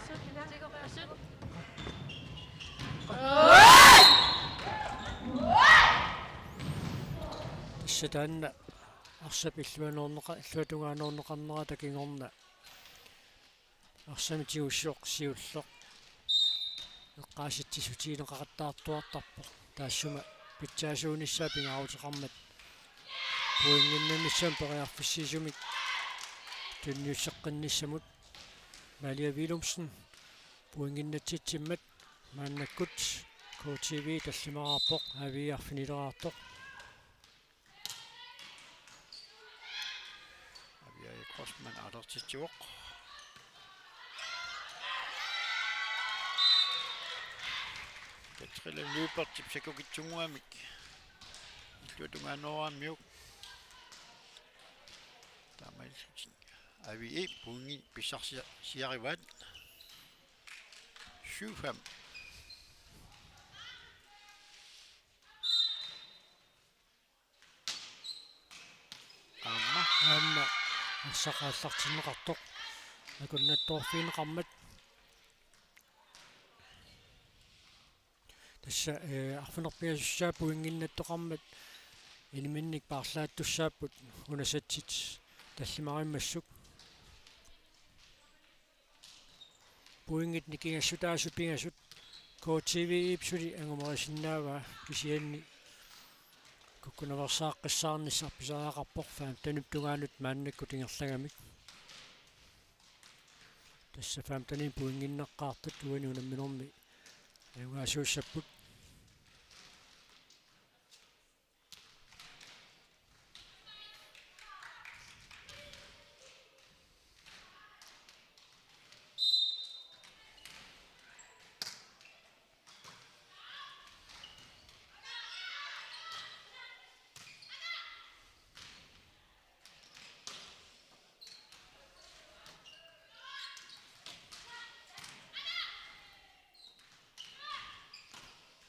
тассатаанна арсап иллуатугаанорнеқарнера такингорна арсами тиуссоқ сиуллоқ эққааситсисутиинеқақаттаартуартарпоқ таассума питсаасуунissaа пингаавутеқармат пуингиннамиссаам периарфиссисумик тунниуссеққинниссамут Malia Willumsen пуингиннатситсиммат мааннаккут KTV таллимараарпоқ авиарфинилераартоқ avia crossman alertitsuoq Katrine Lyberts tipsakukitsunguamik illuatugaanooraammiuk Tamalsutin. Avi pungi pissarsiarivat. 7-5. аама ассақааллартиннеқартоқ акуннаттоорфиинеқармат тасса арфинерпиасуссааппу ингиннаттоқармат iniminnik paarlaattussaapпут унасатсит таллимариммассук puingit nikingassutaasut pingasut KTV ipsuli angumorisinnaaga kisianni kukkunaversaаққиссаарнissaarpisariaqarpoq faam tanuptugaanut maannakku tingerlagamik tassa faam tanin puinginneqqaartut uani unamminormi anguaasuussapput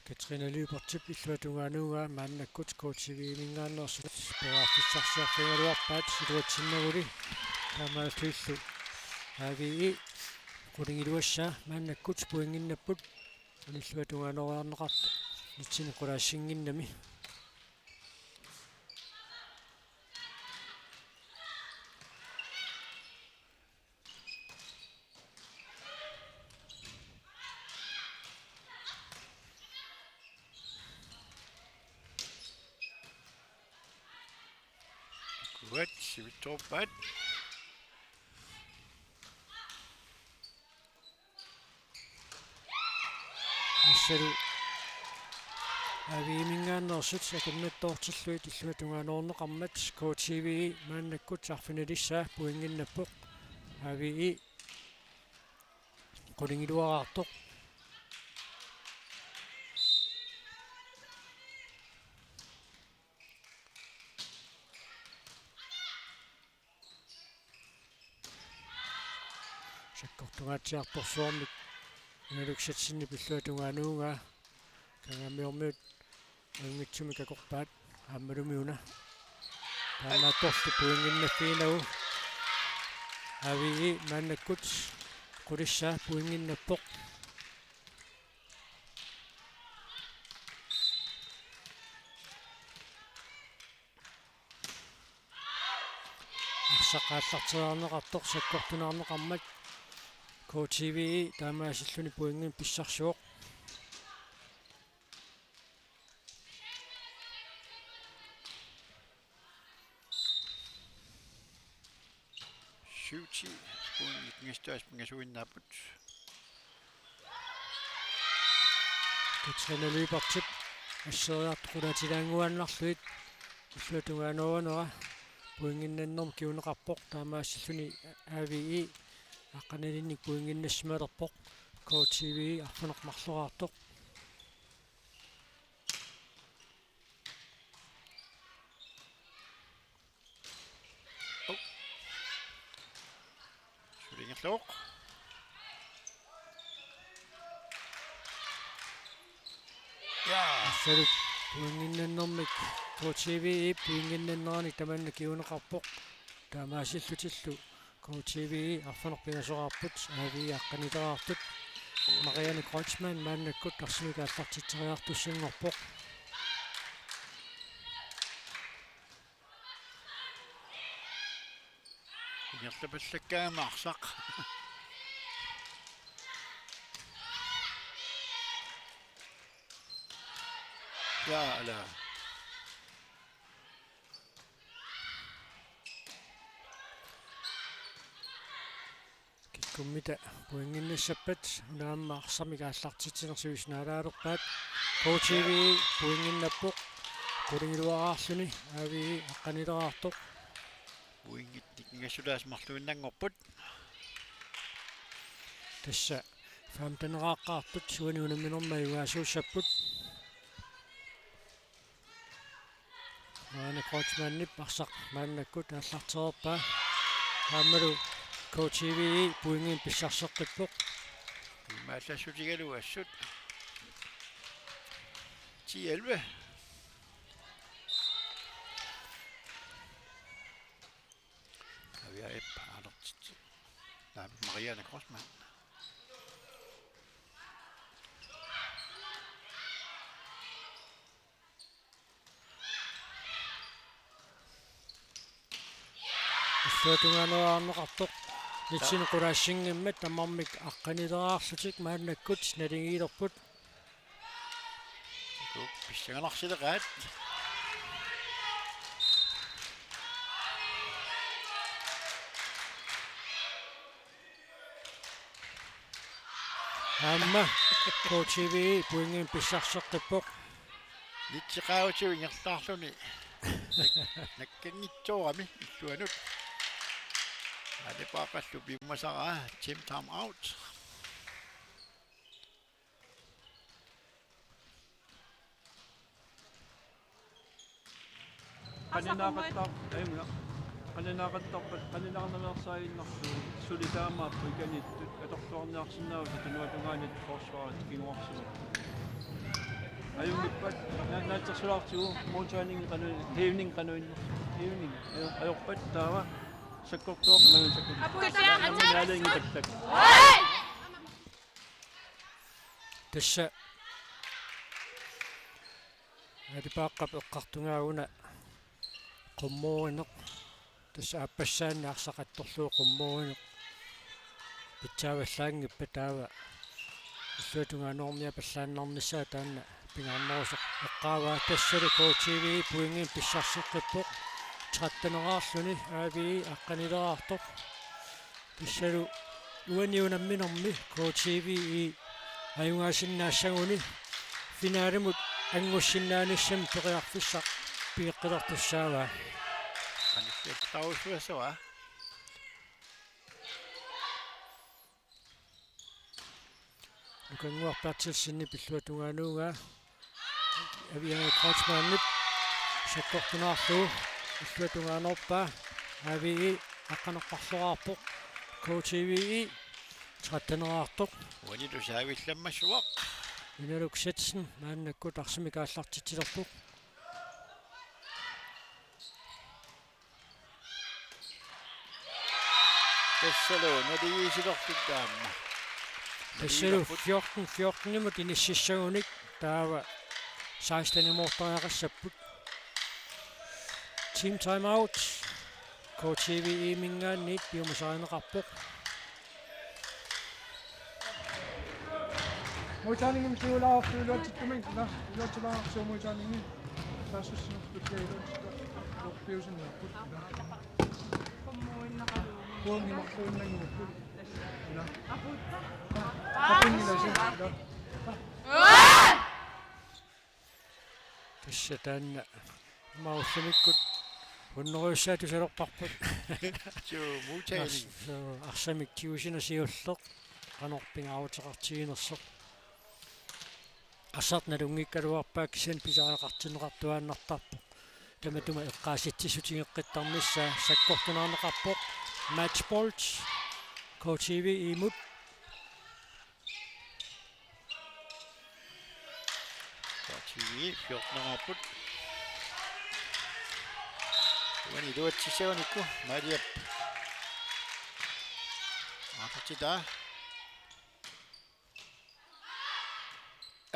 Katrina Lybertip illuatungaanunga maannakkut KTV mingaannersut peraaffiссарсиарфингалуарпаат ситуатсиннагули таамааллуиллу AVI qulingиluassa maannakkut puinginnapput illuatungaanoriарнеқарта нитсини qulaaссингиннами Godt, sivittorpat. ассалу AVI mingaannersut sakannattoortilluit illuatungaanoorneqarmat KTV maannakkut arfinalissaa puinginnappoq AVI qulingиluaraartoq sakkortungaatiartorsuarmik inaluksatsинни пиллуатунгааnuunga кангамиормиут ангитсуми какорпаат ааммалумиуна таамаатторлу пуингиннаффиинагу AVI мааннаккут qulissa puinginnappoq арсақааллартиарнеқартоқ саккортунаарнеқармат KTV таамаасиллуни puingin pissarsuoq Syvti. Puingit ngasuinnaaput. Katrina Lybertip ассериартоқулатилаангуаннарлуит илluatungaanoonera puinginnannorm kiuneqarpoq taamaassilluni AVI аққаналинник puinginnassimalерpoq KTV арфинеқмарлораартоқ Sulingerloq. Ja. ассалу puinginnannormik KTV puinginnannerani tamanna kiuneqarpoq таамаасиллутиллу KTV арфинерпинасораарпут AVI аққанилераартут Marianne Kreutzmann мааннаккут арсимикааллартитсериартуссингорпоқ Ingerlapallakkaamarsaq. Ja, ala. киккуммита puinginnassappat унаамма арсамикааллартитсинерсуиснаалаалерпаат KTV puinginnappoq qulingиluараарлүни AVI аққанилераартоқ Puingit ngasulasmarluinnangorput. тасса фаамтанерааққаартут суани унамминерма югаасууссаппут Marianne Kreutzmann-нип арсақ мааннаккут ааллартерерпаа Hammalu KTV puingin pissarseqqippoq. Maallasuutigalu assut. 10-11. Vi har et par der er Marianne Grossmann. Исsuatungaanuаарнеқартоқ нитсинеқулаассингиммат тамармик аққанилераарсутик мааннаккут налингиилерпут Писсангаларсилеқаат. Амма KTV puingin pissarseqqippoq. Нитсеқаавутигингерлаарлуни. Наккангитсоорами иллуанут. Алипаақаллу пиммасараа team time out. Qaninaaqattaaq ayunga qaninaaqattaarpat qaninaarnameersaaginnarlu sulitaamaappu ikanittut atortuarniarsinnaavut tanuatungaanit forsvarat kinguarsimu ayungippat naatsersulartigu mootaaning qanu evening qanuinner evening ajorpat taava sakkortuaq malusakku naalaingitaktak Tassa Adipaaqqap eqqartungaauna qummuuineq tassa appassaanni arsaqattorluu qummuuineq pitsaavallaangippa taava illuatungaanormia pallaannarnissaa taanna pingaarnerusoq eqqaavaa tassali KTV puingin pissarseqqippoq trattaneraarluni aavi aqqanileraartoq tissalu uaniunamminermi KTV ajungaasinnaasaguni finaalimut angussinnaanissam peqiarfissaq piiqqilertussaavaa Annisseettausuasua. Nukanguarpaartilsinni pilluatungaanuungaa avianga Kreutzmannip sakkortunaarluu illuatungaanorpaa aavii aqqaneqqarleraarpoq KTV trattaneraartoq Uanitu saavillammassuaq. Minaluk Setsen maannakkut arsimikaallartitilerpoq Tassalu nadigiisilortutaamma. Tassalu 14 nimut inississagunik taava 16 imortoriaqassaput team time out KTV mingaanniit piumasaaneqarpoq Moitaaningim siulaartu iluatittuming iluatilaarsu moitaaningim taassussinertutkailuatita lorpiusinnerput puungimartuunnangimupput ila apungilasi ila tassa taanna maullumikkut unneruissaatusalorparput Muutaani. arsamik tiusinasiulleq qanorpingaarutеqartiginerseq assartnalungikkaluarpaak kisan pisaaqartineqartuaannartarpoq tamatuma eqqaasitsisutigeqqittarmissaa sakkortunaarneqarpoq matchballs KTV imut TV 14-nerarput. Uani luatsissagunikku maaliap. Aaqartita.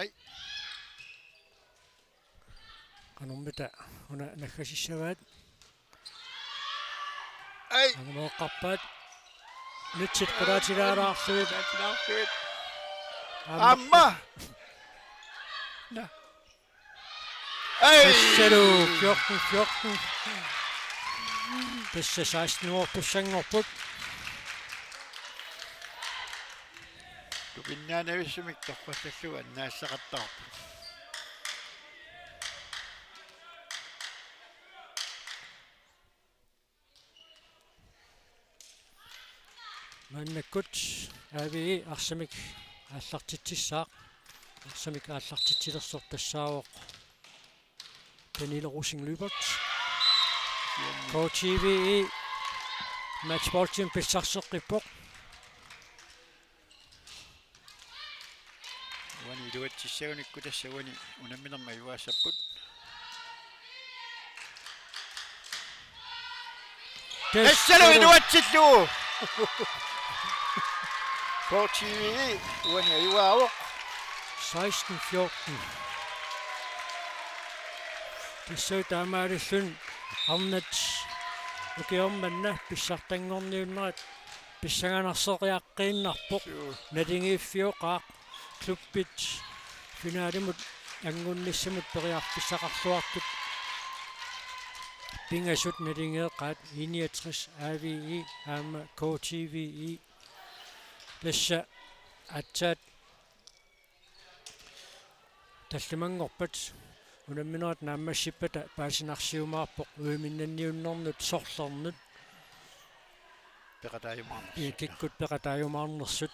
Ai. qanormita una nakkasissavaat Ai. angemoqqarpaat nitsit qulaatilaaraarluit Taatinaartuit. Amma. Na. Ai. tassalu 14 tassa 16 år tussangorput Tupinnaanavissumik torpassalluga annaassaqartarput. mannakkut aavi arsamik aallartitsissaaq arsamik aallartitsilersoq tassaawoq Pernille Rosing Lybert KTV matchball team pissarseqqippoq Uani iluatsissagunikkut tassaguni unamminerma iuaassapпут. Tassalu iluatsillu. KTV uani iuaavoq. 16-14. Tissau taamaalillun arnat ukiormanna pissartangorniunnerat pissanganarsoqiaqqiinnarpoq nalingiiffioqaaq kluppit finaalimut angunnissamut periarpissaqarluartut pingasut nalingeeqaat 69 AVI aama KTVI lassa atsaat таллимангорпат унамминерат нааммассиппата паасинарсиумаарпоқ уиминнанниуннэрнут сорлернут Peqataayumaarnersu. киккут пеқатаажумаарнерсут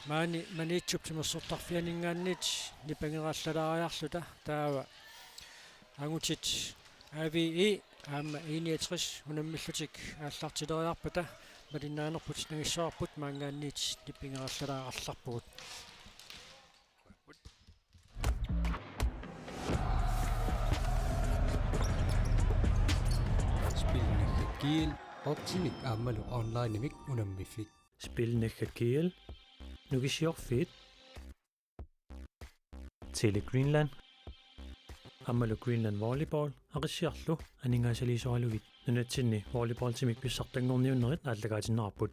маани маниитсуптимассортарфианингааннит нипангераллалаариарлута таава ангутит AVI аама 69 унаммиллутик ааллартилериарпата малиннаанерпут нагиссоарпут маангаанниит ниппингераллалаарарларпугут Kiel optimik ammalu online imik unammifik. Spilnekkat kiel. Nukisiorfit. Tele Greenland. Ammalu Greenland volleyball. Aqisiarlu aningaasaliisuarlugit. Nunatsinni volleyball timik pissartangorniunnerit aallagaatinnerarput.